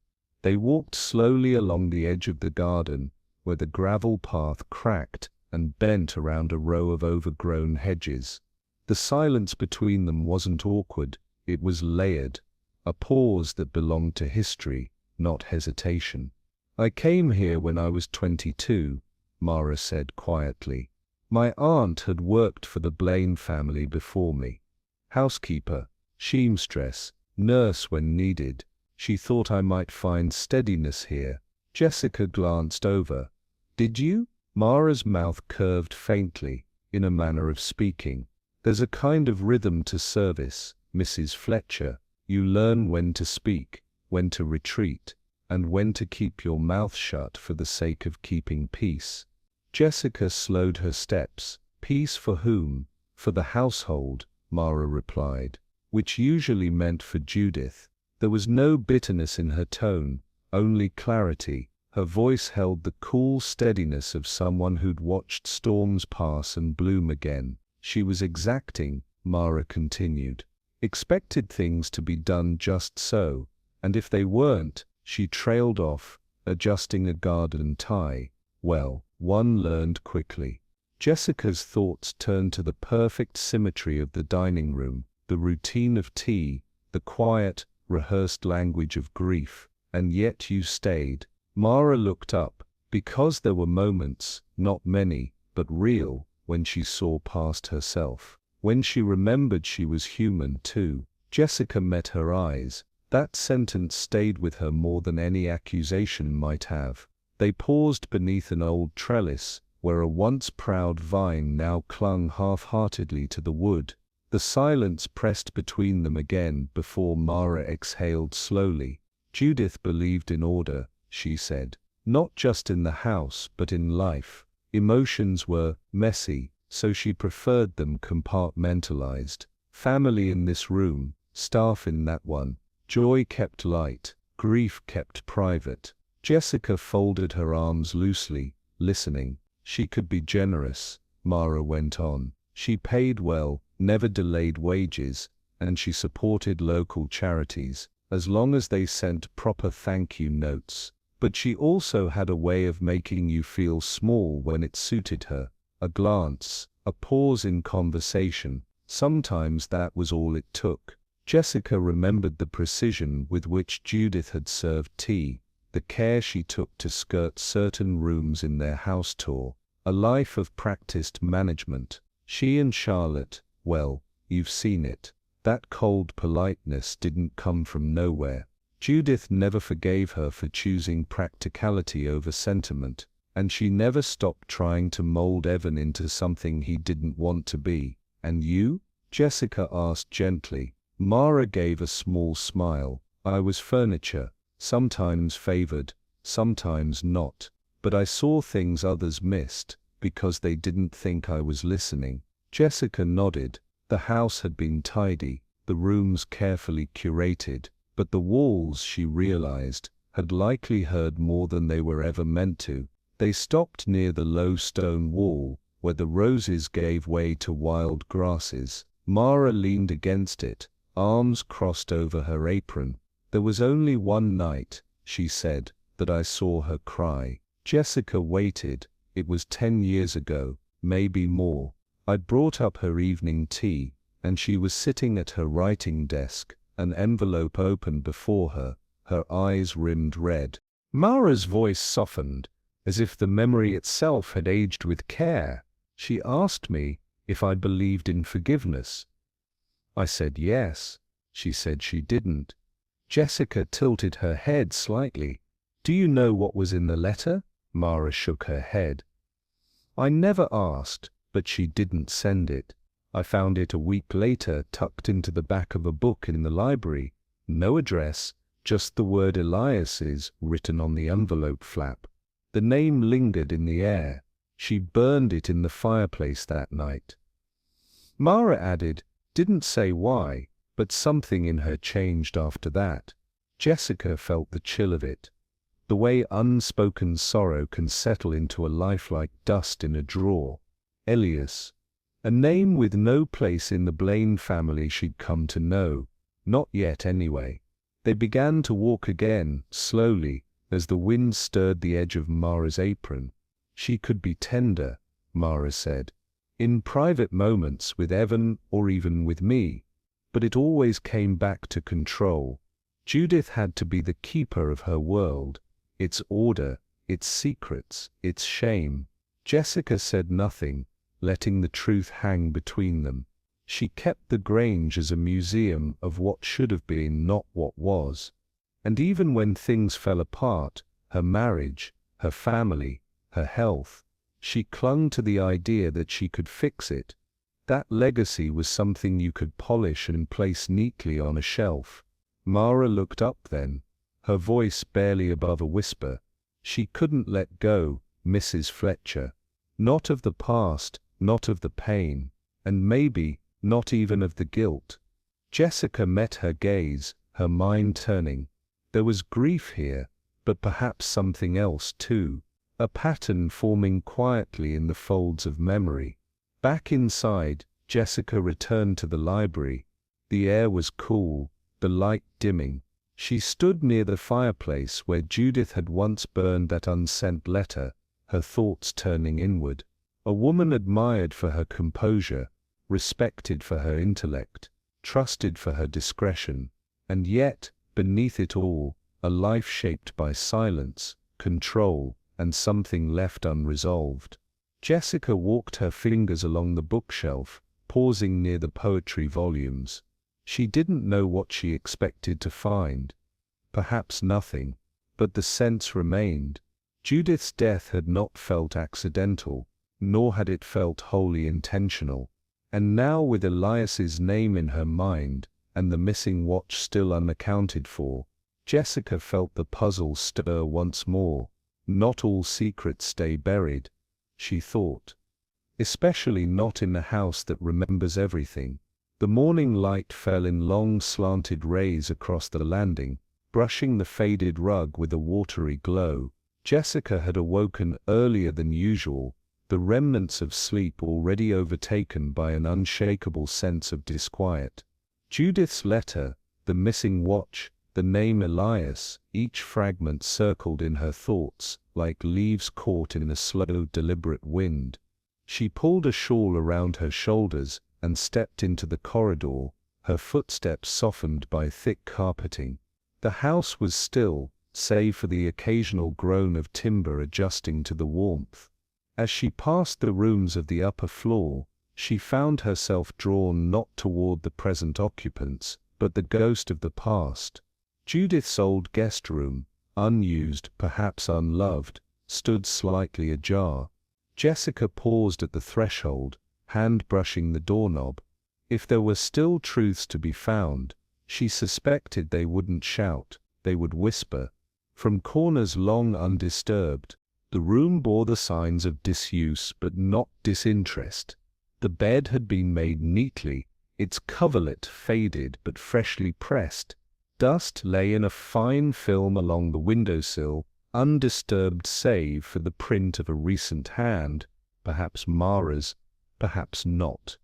A: They walked slowly along the edge of the garden, where the gravel path cracked and bent around a row of overgrown hedges. The silence between them wasn't awkward, it was layered, a pause that belonged to history, not hesitation. "I came here when I was 22, Mara said quietly. "My aunt had worked for the Blain family before me. Housekeeper, seamstress, nurse when needed. She thought I might find steadiness here." Jessica glanced over. "Did you?" Mara's mouth curved faintly, in a manner of speaking. "There's a kind of rhythm to service, Mrs. Fletcher. You learn when to speak, when to retreat, and when to keep your mouth shut for the sake of keeping peace." Jessica slowed her steps. "Peace for whom?" "For the household," Mara replied, which usually meant for Judith. There was no bitterness in her tone, only clarity. Her voice held the cool steadiness of someone who'd watched storms pass and bloom again. "She was exacting," Mara continued. "Expected things to be done just so, and if they weren't," she trailed off, adjusting a garden tie. "Well, one learned quickly." Jessica's thoughts turned to the perfect symmetry of the dining room, the routine of tea, the quiet, rehearsed language of grief. "And yet you stayed." Mara looked up, because there were moments, not many, but real, when she saw past herself, when she remembered she was human too. Jessica met her eyes. That sentence stayed with her more than any accusation might have. They paused beneath an old trellis, where a once proud vine now clung half-heartedly to the wood. The silence pressed between them again before Mara exhaled slowly. "Judith believed in order," she said. "Not just in the house, but in life. Emotions were messy, so she preferred them compartmentalized. Family in this room, staff in that one. Joy kept light, grief kept private." Jessica folded her arms loosely, listening. "She could be generous," Mara went on. "She paid well, never delayed wages, and she supported local charities, as long as they sent proper thank-you notes. But she also had a way of making you feel small when it suited her. A glance, a pause in conversation, sometimes that was all it took." Jessica remembered the precision with which Judith had served tea, the care she took to skirt certain rooms in their house tour, a life of practiced management. She and Charlotte, well, you've seen it. That cold politeness didn't come from nowhere. Judith never forgave her for choosing practicality over sentiment, and she never stopped trying to mold Evan into something he didn't want to be. "And you?" Jessica asked gently. Mara gave a small smile. "I was furniture, sometimes favored, sometimes not. But I saw things others missed, because they didn't think I was listening." Jessica nodded. The house had been tidy, the rooms carefully curated, but the walls, she realized, had likely heard more than they were ever meant to. They stopped near the low stone wall, where the roses gave way to wild grasses. Mara leaned against it, arms crossed over her apron. "There was only one night," she said, "that I saw her cry." Jessica waited. It was 10 years ago, maybe more. I'd brought up her evening tea, and she was sitting at her writing desk, an envelope open before her, her eyes rimmed red. Mara's voice softened, as if the memory itself had aged with care. She asked me if I believed in forgiveness. I said yes. She said she didn't. Jessica tilted her head slightly. Do you know what was in the letter? Mara shook her head. I never asked, but she didn't send it. I found it a week later tucked into the back of a book in the library. No address, just the word Elias's written on the envelope flap. The name lingered in the air. She burned it in the fireplace that night. Mara added, didn't say why, but something in her changed after that. Jessica felt the chill of it. The way unspoken sorrow can settle into a life like dust in a drawer. Elias. A name with no place in the Blain family she'd come to know. Not yet anyway. They began to walk again, slowly, as the wind stirred the edge of Mara's apron. She could be tender, Mara said, in private moments with Evan or even with me, but it always came back to control. Judith had to be the keeper of her world, its order, its secrets, its shame. Jessica said nothing, letting the truth hang between them. She kept the Grange as a museum of what should have been, not what was. And even when things fell apart, her marriage, her family, her health, she clung to the idea that she could fix it. That legacy was something you could polish and place neatly on a shelf. Mara looked up then, her voice barely above a whisper. She couldn't let go, Mrs. Fletcher. Not of the past, not of the pain, and maybe not even of the guilt. Jessica met her gaze, her mind turning. There was grief here, but perhaps something else too, a pattern forming quietly in the folds of memory. Back inside, Jessica returned to the library. The air was cool, the light dimming. She stood near the fireplace where Judith had once burned that unsent letter, her thoughts turning inward. A woman admired for her composure, respected for her intellect, trusted for her discretion, and yet, beneath it all, a life shaped by silence, control, and something left unresolved. Jessica walked her fingers along the bookshelf, pausing near the poetry volumes. She didn't know what she expected to find. Perhaps nothing, but the sense remained. Judith's death had not felt accidental, nor had it felt wholly intentional. And now, with Elias's name in her mind, and the missing watch still unaccounted for, Jessica felt the puzzle stir once more. Not all secrets stay buried, she thought. Especially not in a house that remembers everything. The morning light fell in long slanted rays across the landing, brushing the faded rug with a watery glow. Jessica had awoken earlier than usual, the remnants of sleep already overtaken by an unshakable sense of disquiet. Judith's letter, the missing watch, the name Elias, each fragment circled in her thoughts, like leaves caught in a slow, deliberate wind. She pulled a shawl around her shoulders and stepped into the corridor, her footsteps softened by thick carpeting. The house was still, save for the occasional groan of timber adjusting to the warmth. As she passed the rooms of the upper floor, she found herself drawn not toward the present occupants, but the ghost of the past. Judith's old guest room, unused, perhaps unloved, stood slightly ajar. Jessica paused at the threshold, hand brushing the doorknob. If there were still truths to be found, she suspected they wouldn't shout, they would whisper. From corners long undisturbed, the room bore the signs of disuse but not disinterest. The bed had been made neatly, its coverlet faded but freshly pressed. Dust lay in a fine film along the windowsill, undisturbed save for the print of a recent hand, perhaps Mara's, perhaps not.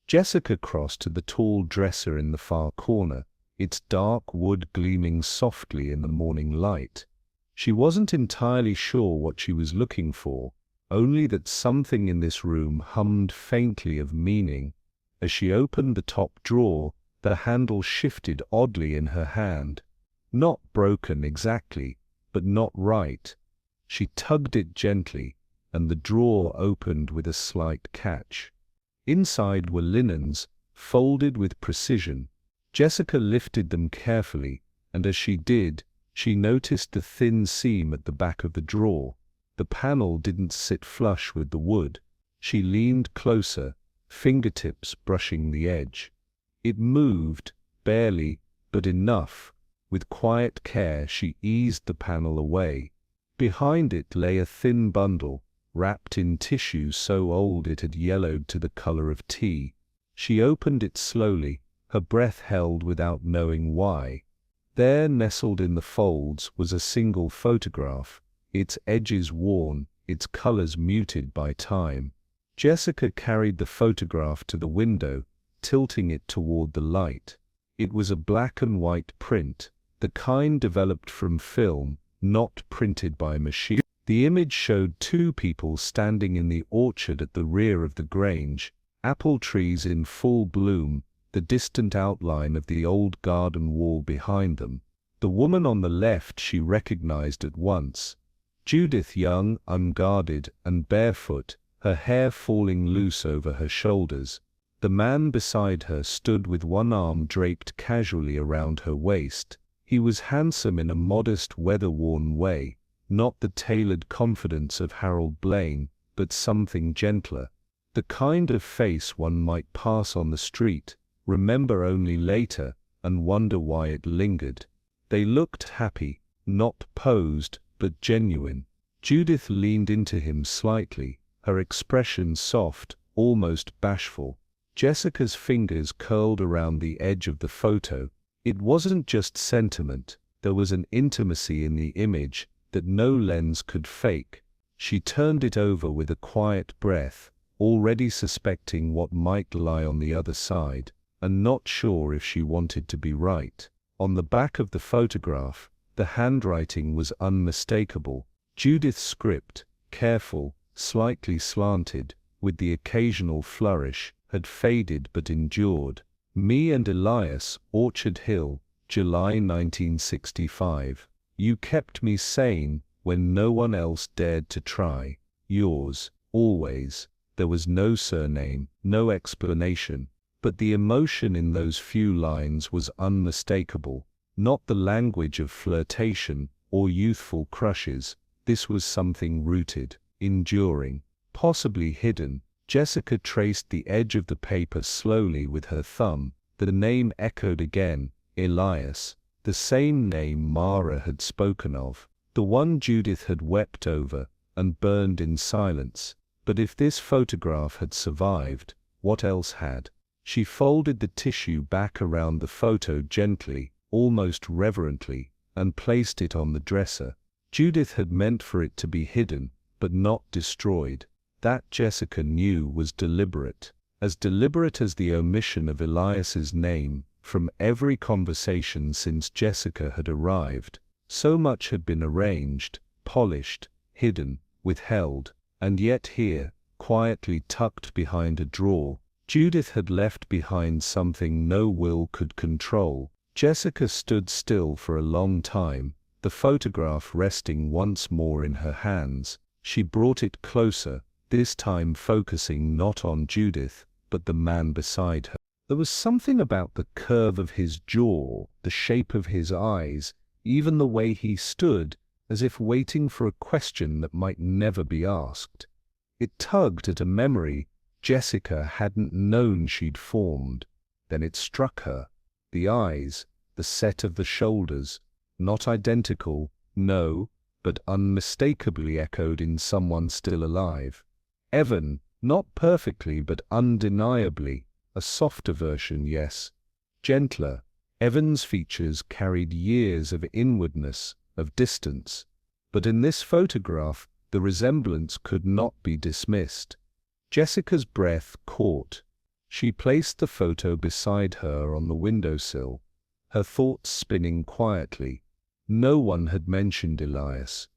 A: Jessica crossed to the tall dresser in the far corner, its dark wood gleaming softly in the morning light. She wasn't entirely sure what she was looking for, only that something in this room hummed faintly of meaning. As she opened the top drawer, the handle shifted oddly in her hand. Not broken exactly, but not right. She tugged it gently, and the drawer opened with a slight catch. Inside were linens, folded with precision. Jessica lifted them carefully, and as she did, she noticed the thin seam at the back of the drawer. The panel didn't sit flush with the wood. She leaned closer, fingertips brushing the edge. It moved, barely, but enough. With quiet care she eased the panel away. Behind it lay a thin bundle, wrapped in tissue so old it had yellowed to the color of tea. She opened it slowly, her breath held without knowing why. There, nestled in the folds, was a single photograph, its edges worn, its colors muted by time. Jessica carried the photograph to the window, tilting it toward the light. It was a black and white print, the kind developed from film, not printed by machine. The image showed two people standing in the orchard at the rear of the Grange, apple trees in full bloom, the distant outline of the old garden wall behind them. The woman on the left she recognized at once. Judith, young, unguarded, and barefoot, her hair falling loose over her shoulders. The man beside her stood with one arm draped casually around her waist. He was handsome in a modest, weather-worn way, not the tailored confidence of Harold Blaine, but something gentler. The kind of face one might pass on the street, remember only later, and wonder why it lingered. They looked happy, not posed, but genuine. Judith leaned into him slightly, her expression soft, almost bashful. Jessica's fingers curled around the edge of the photo. It wasn't just sentiment, there was an intimacy in the image that no lens could fake. She turned it over with a quiet breath, already suspecting what might lie on the other side, and not sure if she wanted to be right. On the back of the photograph, the handwriting was unmistakable. Judith's script, careful, slightly slanted, with the occasional flourish, had faded but endured. Me and Elias, Orchard Hill, July 1965. You kept me sane when no one else dared to try. Yours, always. There was no surname, no explanation, but the emotion in those few lines was unmistakable. Not the language of flirtation or youthful crushes. This was something rooted, enduring, possibly hidden. Jessica traced the edge of the paper slowly with her thumb. The name echoed again, Elias, the same name Mara had spoken of, the one Judith had wept over and burned in silence. But if this photograph had survived, what else had? She folded the tissue back around the photo gently, almost reverently, and placed it on the dresser. Judith had meant for it to be hidden, but not destroyed. That, Jessica knew, was deliberate. As deliberate as the omission of Elias's name from every conversation since Jessica had arrived. So much had been arranged, polished, hidden, withheld, and yet here, quietly tucked behind a drawer, Judith had left behind something no will could control. Jessica stood still for a long time, the photograph resting once more in her hands. She brought it closer, this time focusing not on Judith, but the man beside her. There was something about the curve of his jaw, the shape of his eyes, even the way he stood, as if waiting for a question that might never be asked. It tugged at a memory Jessica hadn't known she'd formed. Then it struck her. The eyes, the set of the shoulders, not identical, no, but unmistakably echoed in someone still alive. Evan, not perfectly but undeniably, a softer version, yes, gentler. Evan's features carried years of inwardness, of distance. But in this photograph, the resemblance could not be dismissed. Jessica's breath caught. She placed the photo beside her on the windowsill, her thoughts spinning quietly. No one had mentioned Elias.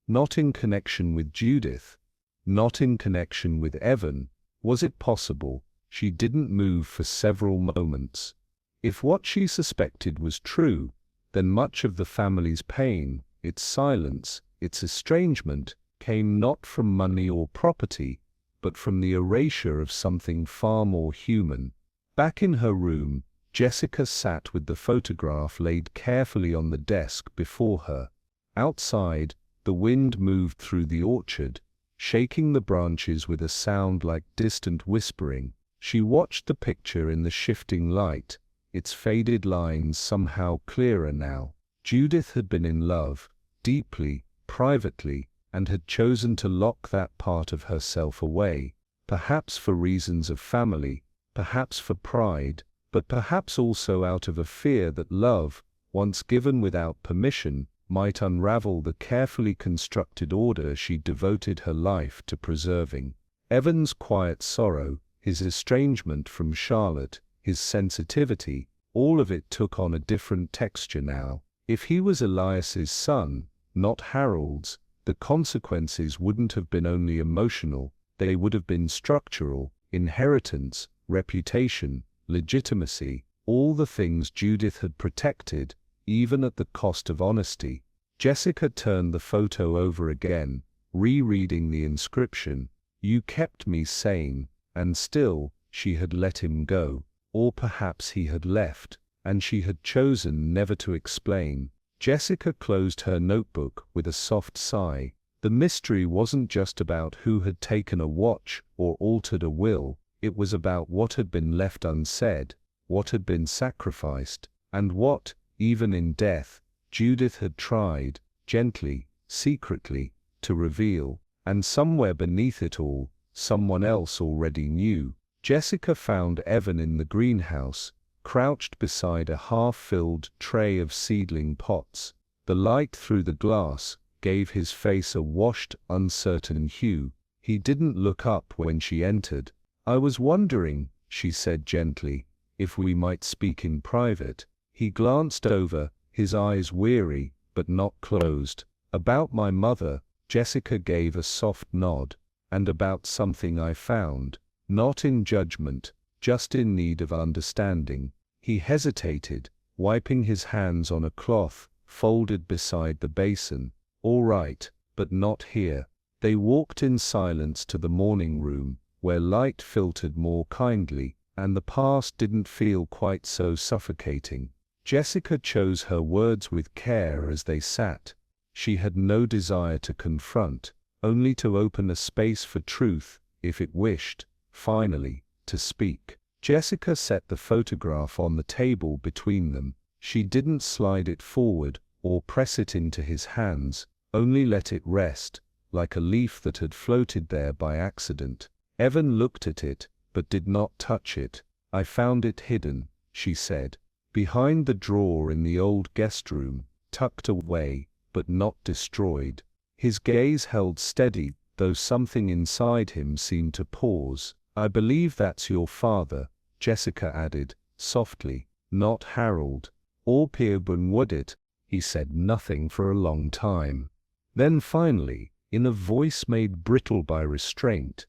A: Not in connection with Judith. Not in connection with Evan. Was it possible? She didn't move for several moments. If what she suspected was true, then much of the family's pain, its silence, its estrangement, came not from money or property, but from the erasure of something far more human. Back in her room, Jessica sat with the photograph laid carefully on the desk before her. Outside, the wind moved through the orchard, shaking the branches with a sound like distant whispering. She watched the picture in the shifting light, its faded lines somehow clearer now. Judith had been in love, deeply, privately, and had chosen to lock that part of herself away, perhaps for reasons of family, perhaps for pride, but perhaps also out of a fear that love, once given without permission, might unravel the carefully constructed order she devoted her life to preserving. Evan's quiet sorrow, his estrangement from Charlotte, his sensitivity, all of it took on a different texture now. If he was Elias's son, not Harold's, the consequences wouldn't have been only emotional, they would have been structural: inheritance, reputation, legitimacy, all the things Judith had protected, even at the cost of honesty. Jessica turned the photo over again, rereading the inscription, "You kept me sane," and still, she had let him go. Or perhaps he had left, and she had chosen never to explain. Jessica closed her notebook with a soft sigh. The mystery wasn't just about who had taken a watch or altered a will, it was about what had been left unsaid, what had been sacrificed, and what, even in death, Judith had tried, gently, secretly, to reveal. And somewhere beneath it all, someone else already knew. Jessica found Evan in the greenhouse, crouched beside a half-filled tray of seedling pots. The light through the glass gave his face a washed, uncertain hue. He didn't look up when she entered. "I was wondering," she said gently, "if we might speak in private." He glanced over, his eyes weary, but not closed. "About my mother," Jessica gave a soft nod, "and about something I found. Not in judgment, just in need of understanding." He hesitated, wiping his hands on a cloth folded beside the basin. "All right, but not here." They walked in silence to the morning room, where light filtered more kindly, and the past didn't feel quite so suffocating. Jessica chose her words with care as they sat. She had no desire to confront, only to open a space for truth, if it wished, finally, to speak. Jessica set the photograph on the table between them. She didn't slide it forward, or press it into his hands, only let it rest, like a leaf that had floated there by accident. Evan looked at it, but did not touch it. "I found it hidden," she said, "behind the drawer in the old guest room, tucked away, but not destroyed." His gaze held steady, though something inside him seemed to pause. "I believe that's your father," Jessica added, softly. "Not Harold. Or Peerboom would it." He said nothing for a long time. Then finally, in a voice made brittle by restraint,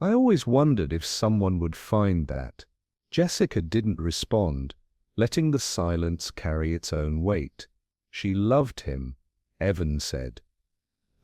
A: "I always wondered if someone would find that." Jessica didn't respond, letting the silence carry its own weight. "She loved him," Evan said.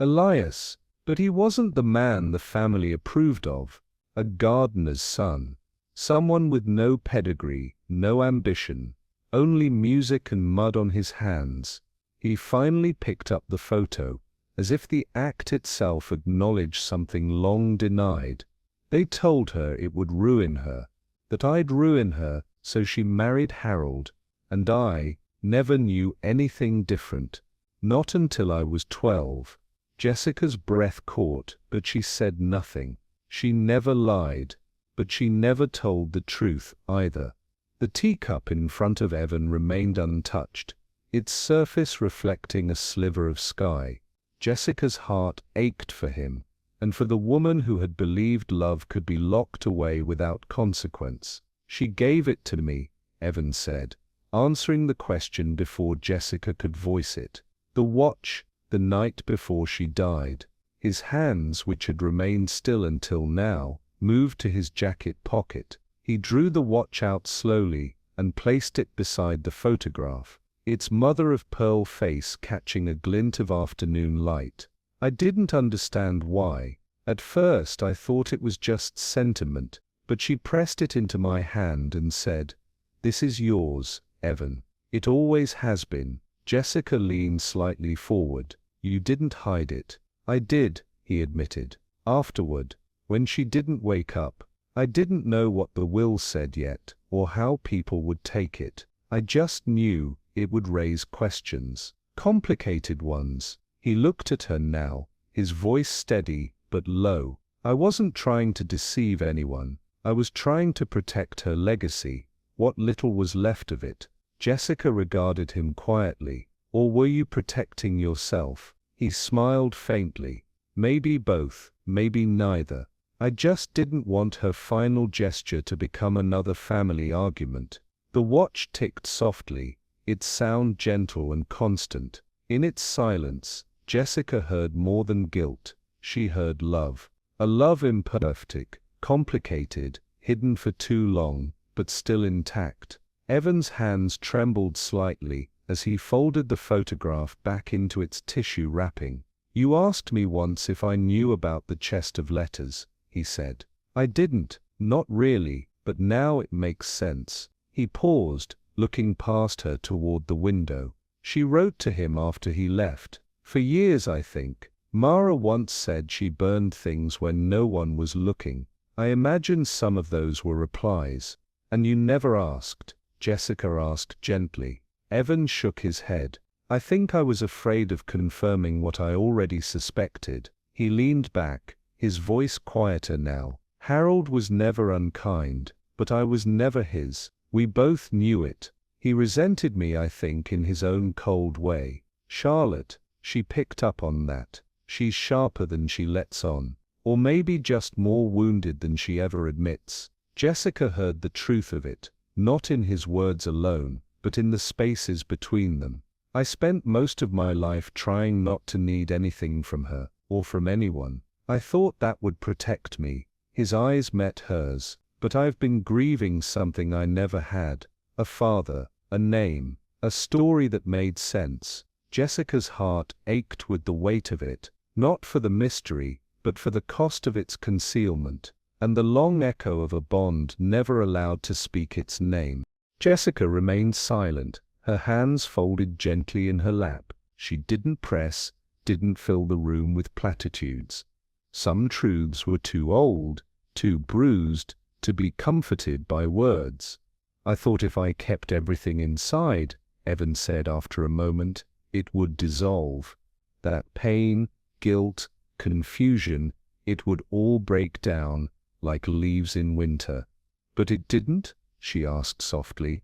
A: "Elias, but he wasn't the man the family approved of. A gardener's son. Someone with no pedigree, no ambition, only music and mud on his hands." He finally picked up the photo, as if the act itself acknowledged something long denied. "They told her it would ruin her, that I'd ruin her, so she married Harold, and I never knew anything different. Not until I was 12. Jessica's breath caught, but she said nothing. She never lied, but she never told the truth either. The teacup in front of Evan remained untouched, its surface reflecting a sliver of sky. Jessica's heart ached for him, and for the woman who had believed love could be locked away without consequence. "She gave it to me," Evan said, answering the question before Jessica could voice it. "The watch, the night before she died." His hands, which had remained still until now, moved to his jacket pocket. He drew the watch out slowly and placed it beside the photograph. its mother-of-pearl face catching a glint of afternoon light. I didn't understand why. At first I thought it was just sentiment, but she pressed it into my hand and said, "This is yours, Evan. It always has been." Jessica leaned slightly forward. "You didn't hide it." "I did," he admitted. "Afterward, when she didn't wake up. I didn't know what the will said yet, or how people would take it. I just knew it would raise questions. Complicated ones." He looked at her now, his voice steady but low. "I wasn't trying to deceive anyone. I was trying to protect her legacy, what little was left of it." Jessica regarded him quietly. "Or were you protecting yourself?" He smiled faintly. "Maybe both, maybe neither. I just didn't want her final gesture to become another family argument." The watch ticked softly, its sound gentle and constant. In its silence, Jessica heard more than guilt. She heard love. A love imperfect, complicated, hidden for too long, but still intact. Evan's hands trembled slightly as he folded the photograph back into its tissue wrapping. "You asked me once if I knew about the chest of letters," he said. "I didn't, not really, but now it makes sense." He paused, looking past her toward the window. "She wrote to him after he left. For years, I think. Mara once said she burned things when no one was looking. I imagine some of those were replies." "And you never asked?" Jessica asked gently. Evan shook his head. "I think I was afraid of confirming what I already suspected." He leaned back, his voice quieter now. "Harold was never unkind, but I was never his. We both knew it. He resented me, I think, in his own cold way. Charlotte, she picked up on that. She's sharper than she lets on. Or maybe just more wounded than she ever admits." Jessica heard the truth of it, not in his words alone, but in the spaces between them. "I spent most of my life trying not to need anything from her, or from anyone. I thought that would protect me." His eyes met hers. "But I've been grieving something I never had. A father, a name, a story that made sense." Jessica's heart ached with the weight of it, not for the mystery, but for the cost of its concealment, and the long echo of a bond never allowed to speak its name. Jessica remained silent, her hands folded gently in her lap. She didn't press, didn't fill the room with platitudes. Some truths were too old, too bruised, to be comforted by words. "I thought if I kept everything inside," Evan said after a moment, "it would dissolve. That pain, guilt, confusion, it would all break down, like leaves in winter." "But it didn't?" she asked softly.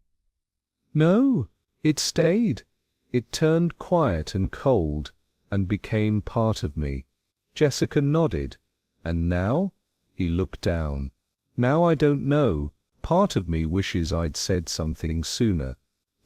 A: "No, it stayed. It turned quiet and cold, and became part of me." Jessica nodded. "And now?" He looked down. "Now I don't know. Part of me wishes I'd said something sooner.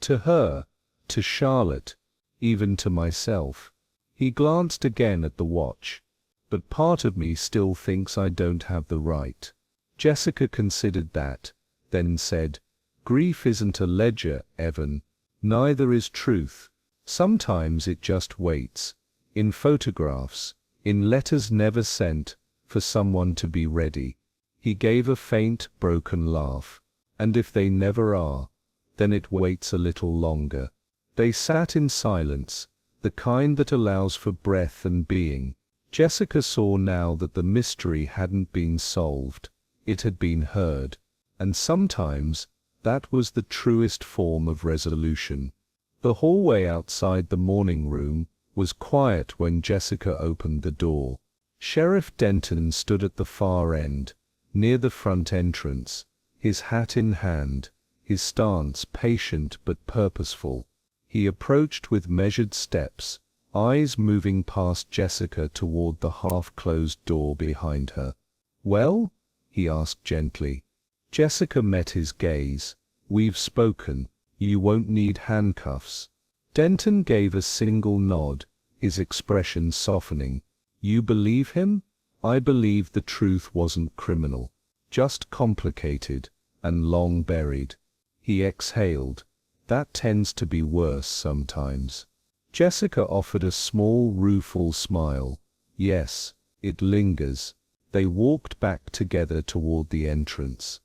A: To her, to Charlotte, even to myself." He glanced again at the watch. "But part of me still thinks I don't have the right." Jessica considered that, then said, "Grief isn't a ledger, Evan. Neither is truth. Sometimes it just waits. In photographs, in letters never sent, for someone to be ready." He gave a faint, broken laugh. "And if they never are, then it waits a little longer." They sat in silence, the kind that allows for breath and being. Jessica saw now that the mystery hadn't been solved. It had been heard. And sometimes, that was the truest form of resolution. The hallway outside the morning room was quiet when Jessica opened the door. Sheriff Denton stood at the far end, near the front entrance, his hat in hand, his stance patient but purposeful. He approached with measured steps, eyes moving past Jessica toward the half-closed door behind her. "Well?" he asked gently. Jessica met his gaze. "We've spoken. You won't need handcuffs." Denton gave a single nod, his expression softening. "You believe him?" "I believe the truth wasn't criminal. Just complicated, and long buried." He exhaled. That tends to be worse sometimes. Jessica offered a small, rueful smile. Yes, it lingers. They walked back together toward the entrance.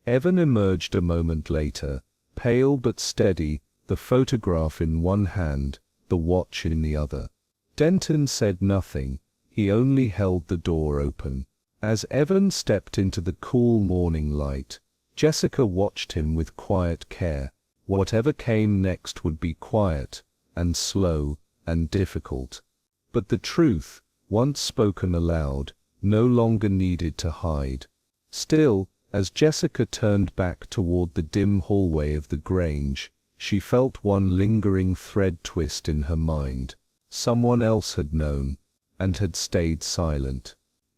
A: Evan emerged a moment later, pale but steady, the photograph in one hand, the watch in the other. Denton said nothing, he only held the door open. As Evan stepped into the cool morning light, Jessica watched him with quiet care. Whatever came next would be quiet, and slow, and difficult. But the truth, once spoken aloud, no longer needed to hide. Still, as Jessica turned back toward the dim hallway of the Grange, she felt one lingering thread twist in her mind. Someone else had known, and had stayed silent.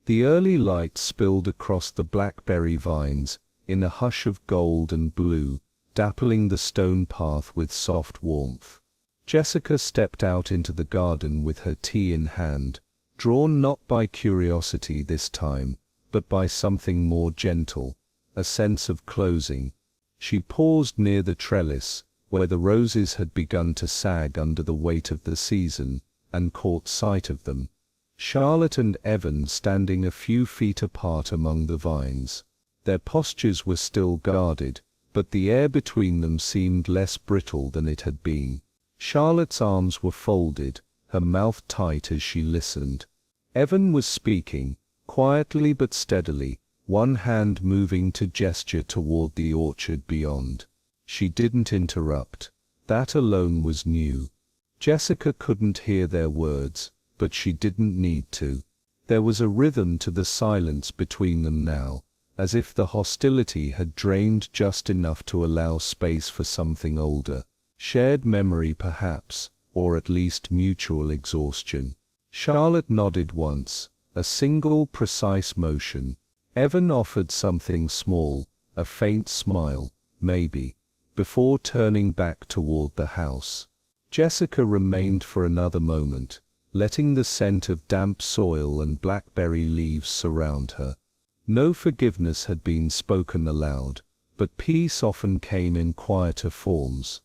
A: The early light spilled across the blackberry vines, in a hush of gold and blue, dappling the stone path with soft warmth. Jessica stepped out into the garden with her tea in hand, drawn not by curiosity this time, but by something more gentle, a sense of closing. She paused near the trellis, where the roses had begun to sag under the weight of the season, and caught sight of them. Charlotte and Evan standing a few feet apart among the vines. Their postures were still guarded, but the air between them seemed less brittle than it had been. Charlotte's arms were folded, her mouth tight as she listened. Evan was speaking, quietly but steadily, one hand moving to gesture toward the orchard beyond. She didn't interrupt. That alone was new. Jessica couldn't hear their words, but she didn't need to. There was a rhythm to the silence between them now, as if the hostility had drained just enough to allow space for something older. Shared memory perhaps, or at least mutual exhaustion. Charlotte nodded once, a single precise motion. Evan offered something small, a faint smile, maybe, before turning back toward the house. Jessica remained for another moment, letting the scent of damp soil and blackberry leaves surround her. No forgiveness had been spoken aloud, but peace often came in quieter forms.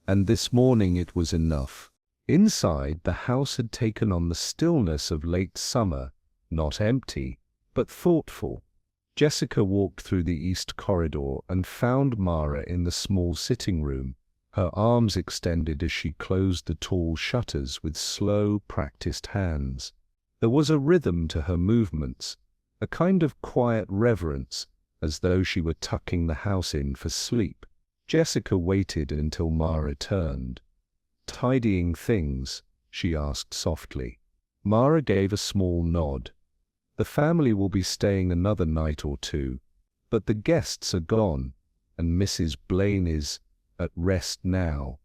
A: And this morning it was enough. Inside, the house had taken on the stillness of late summer, not empty, but thoughtful. Jessica walked through the east corridor and found Mara in the small sitting room, her arms extended as she closed the tall shutters with slow, practiced hands. There was a rhythm to her movements, a kind of quiet reverence, as though she were tucking the house in for sleep. Jessica waited until Mara turned. "Tidying things?" she asked softly. Mara gave a small nod. "The family will be staying another night or two, but the guests are gone, and Mrs. Blaine is at rest now."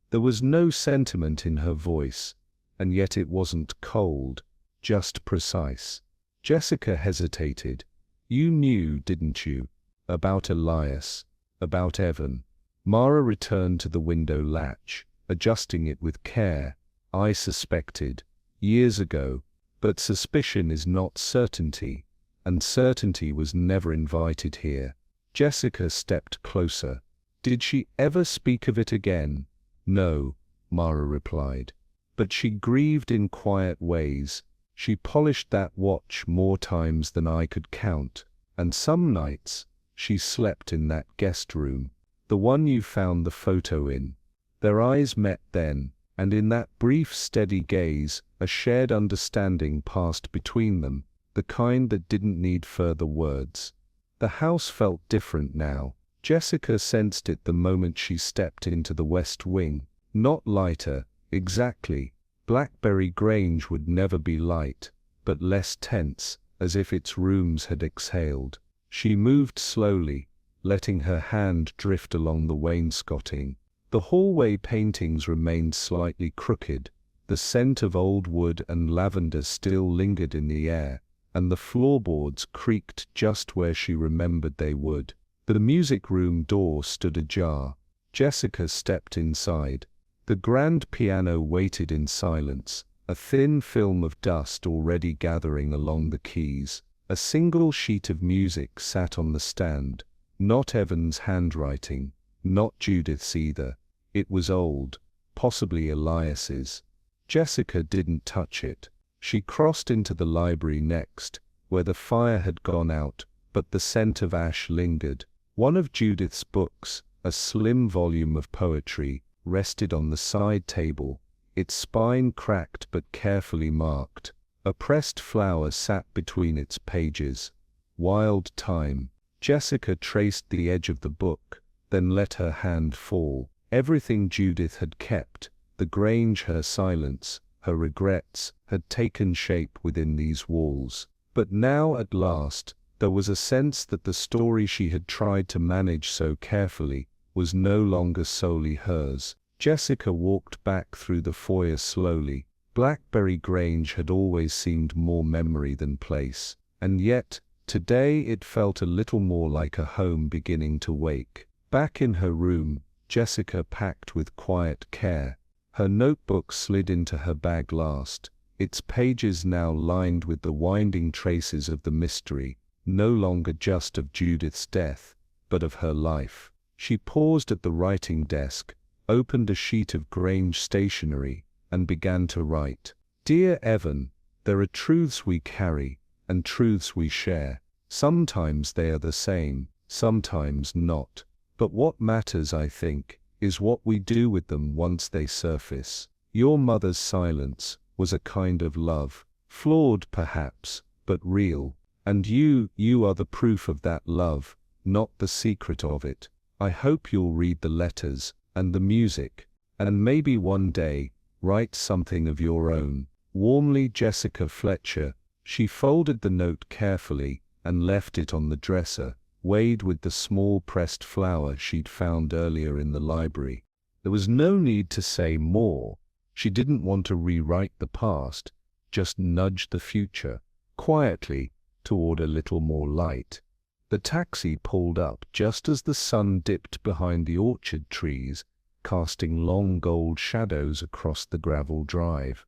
A: There was no sentiment in her voice, and yet it wasn't cold, just precise. Jessica hesitated. "You knew, didn't you? About Elias, about Evan?" Mara returned to the window latch, adjusting it with care. "I suspected, years ago, but suspicion is not certainty, and certainty was never invited here." Jessica stepped closer. "Did she ever speak of it again?" "No," Mara replied. "But she grieved in quiet ways. She polished that watch more times than I could count, and some nights she slept in that guest room, the one you found the photo in." Their eyes met then, and in that brief steady gaze, a shared understanding passed between them, the kind that didn't need further words. The house felt different now. Jessica sensed it the moment she stepped into the west wing. Not lighter, exactly. Blackberry Grange would never be light, but less tense, as if its rooms had exhaled. She moved slowly, letting her hand drift along the wainscoting. The hallway paintings remained slightly crooked, the scent of old wood and lavender still lingered in the air, and the floorboards creaked just where she remembered they would. The music room door stood ajar. Jessica stepped inside. The grand piano waited in silence, a thin film of dust already gathering along the keys. A single sheet of music sat on the stand. Not Evan's handwriting, not Judith's either. It was old, possibly Elias's. Jessica didn't touch it. She crossed into the library next, where the fire had gone out, but the scent of ash lingered. One of Judith's books, a slim volume of poetry, rested on the side table, its spine cracked but carefully marked. A pressed flower sat between its pages. Wild Time. Jessica traced the edge of the book, then let her hand fall. Everything Judith had kept, the Grange, her silence, her regrets, had taken shape within these walls. But now at last, there was a sense that the story she had tried to manage so carefully was no longer solely hers. Jessica walked back through the foyer slowly. Blackberry Grange had always seemed more memory than place, and yet, today it felt a little more like a home beginning to wake. Back in her room, Jessica packed with quiet care. Her notebook slid into her bag last, its pages now lined with the winding traces of the mystery, no longer just of Judith's death, but of her life. She paused at the writing desk, opened a sheet of Grange stationery, and began to write. Dear Evan, there are truths we carry, and truths we share. Sometimes they are the same, sometimes not. But what matters, I think, is what we do with them once they surface. Your mother's silence was a kind of love, flawed perhaps, but real. And you are the proof of that love, not the secret of it. I hope you'll read the letters, and the music, and maybe one day, write something of your own. Warmly, Jessica Fletcher. She folded the note carefully, and left it on the dresser, weighed with the small pressed flower she'd found earlier in the library. There was no need to say more. She didn't want to rewrite the past, just nudge the future, quietly, toward a little more light. The taxi pulled up just as the sun dipped behind the orchard trees, casting long gold shadows across the gravel drive.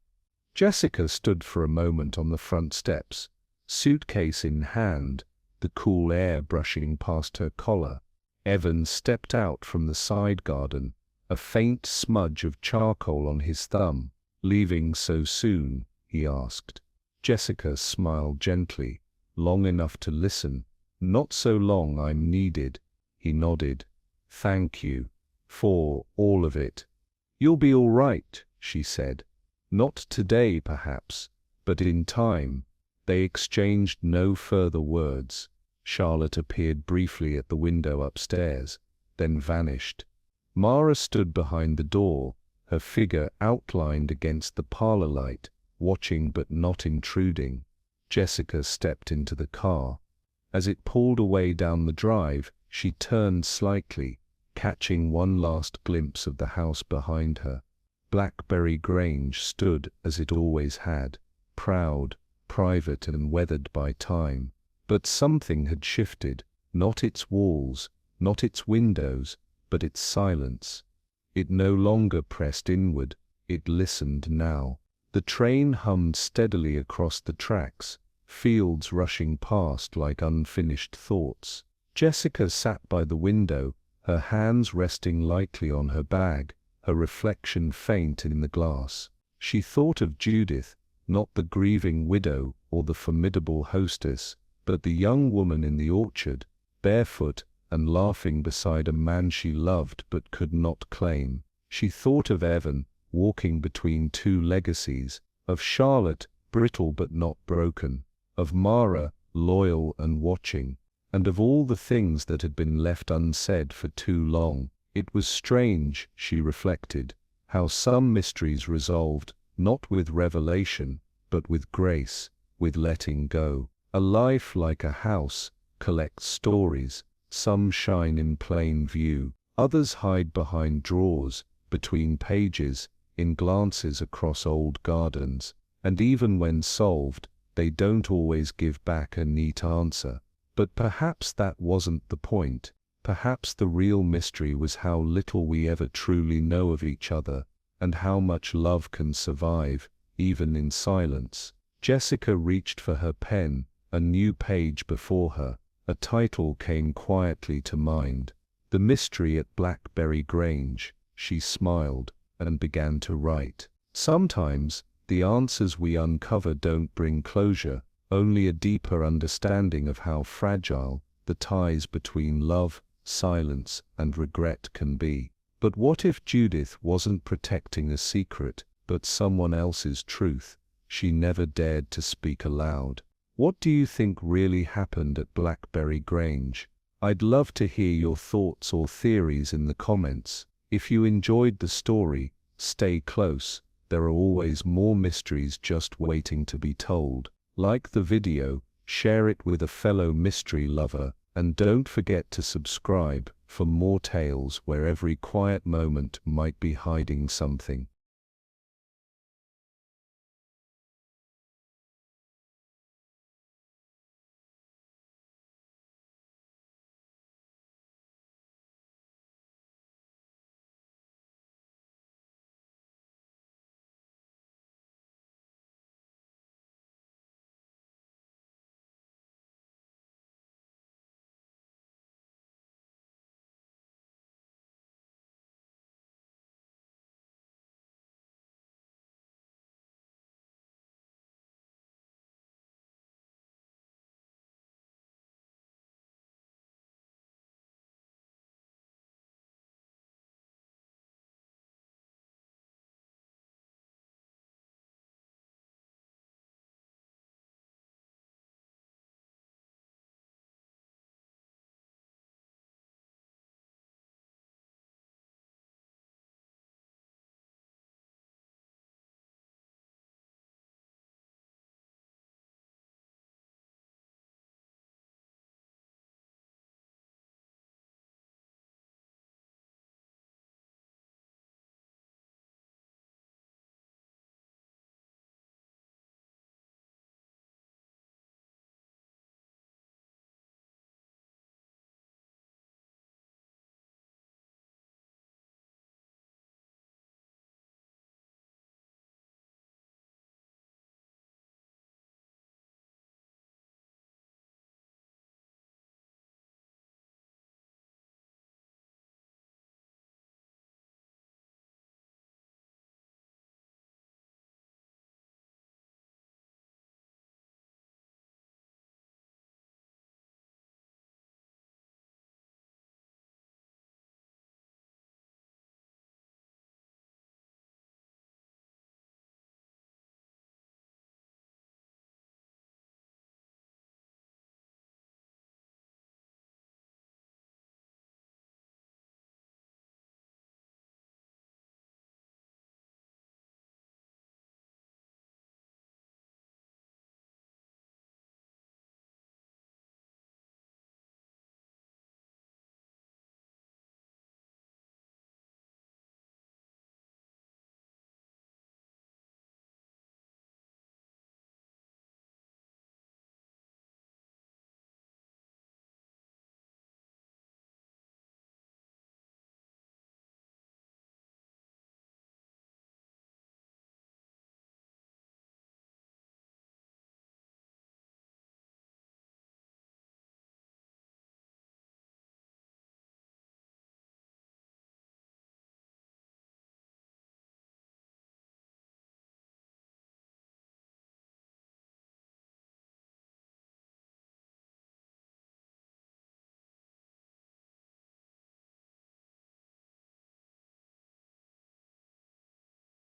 A: Jessica stood for a moment on the front steps, suitcase in hand, the cool air brushing past her collar. Evan stepped out from the side garden, a faint smudge of charcoal on his thumb. Leaving so soon? He asked. Jessica smiled gently, long enough to listen. Not so long I'm needed. He nodded. Thank you. For all of it. You'll be all right, she said. Not today perhaps, but in time. They exchanged no further words. Charlotte appeared briefly at the window upstairs, then vanished. Mara stood behind the door, her figure outlined against the parlor light, watching but not intruding. Jessica stepped into the car. As it pulled away down the drive, she turned slightly, catching one last glimpse of the house behind her. Blackberry Grange stood as it always had, proud, private and weathered by time. But something had shifted, not its walls, not its windows, but its silence. It no longer pressed inward, it listened now. The train hummed steadily across the tracks, fields rushing past like unfinished thoughts. Jessica sat by the window, her hands resting lightly on her bag, her reflection faint in the glass. She thought of Judith, not the grieving widow or the formidable hostess, but the young woman in the orchard, barefoot and laughing beside a man she loved but could not claim. She thought of Evan, walking between two legacies, of Charlotte, brittle but not broken, of Mara, loyal and watching, and of all the things that had been left unsaid for too long. It was strange, she reflected, how some mysteries resolved, not with revelation, but with grace, with letting go. A life like a house collects stories. Some shine in plain view, others hide behind drawers, between pages, in glances across old gardens, and even when solved, they don't always give back a neat answer. But perhaps that wasn't the point. Perhaps the real mystery was how little we ever truly know of each other, and how much love can survive, even in silence. Jessica reached for her pen, a new page before her. A title came quietly to mind. The Mystery at Blackberry Grange. she smiled and began to write. Sometimes, the answers we uncover don't bring closure, only a deeper understanding of how fragile the ties between love, silence, and regret can be. But what if Judith wasn't protecting a secret, but someone else's truth she never dared to speak aloud? What do you think really happened at Blackberry Grange? I'd love to hear your thoughts or theories in the comments. If you enjoyed the story, stay close. There are always more mysteries just waiting to be told. Like the video, share it with a fellow mystery lover, and don't forget to subscribe for more tales where every quiet moment might be hiding something.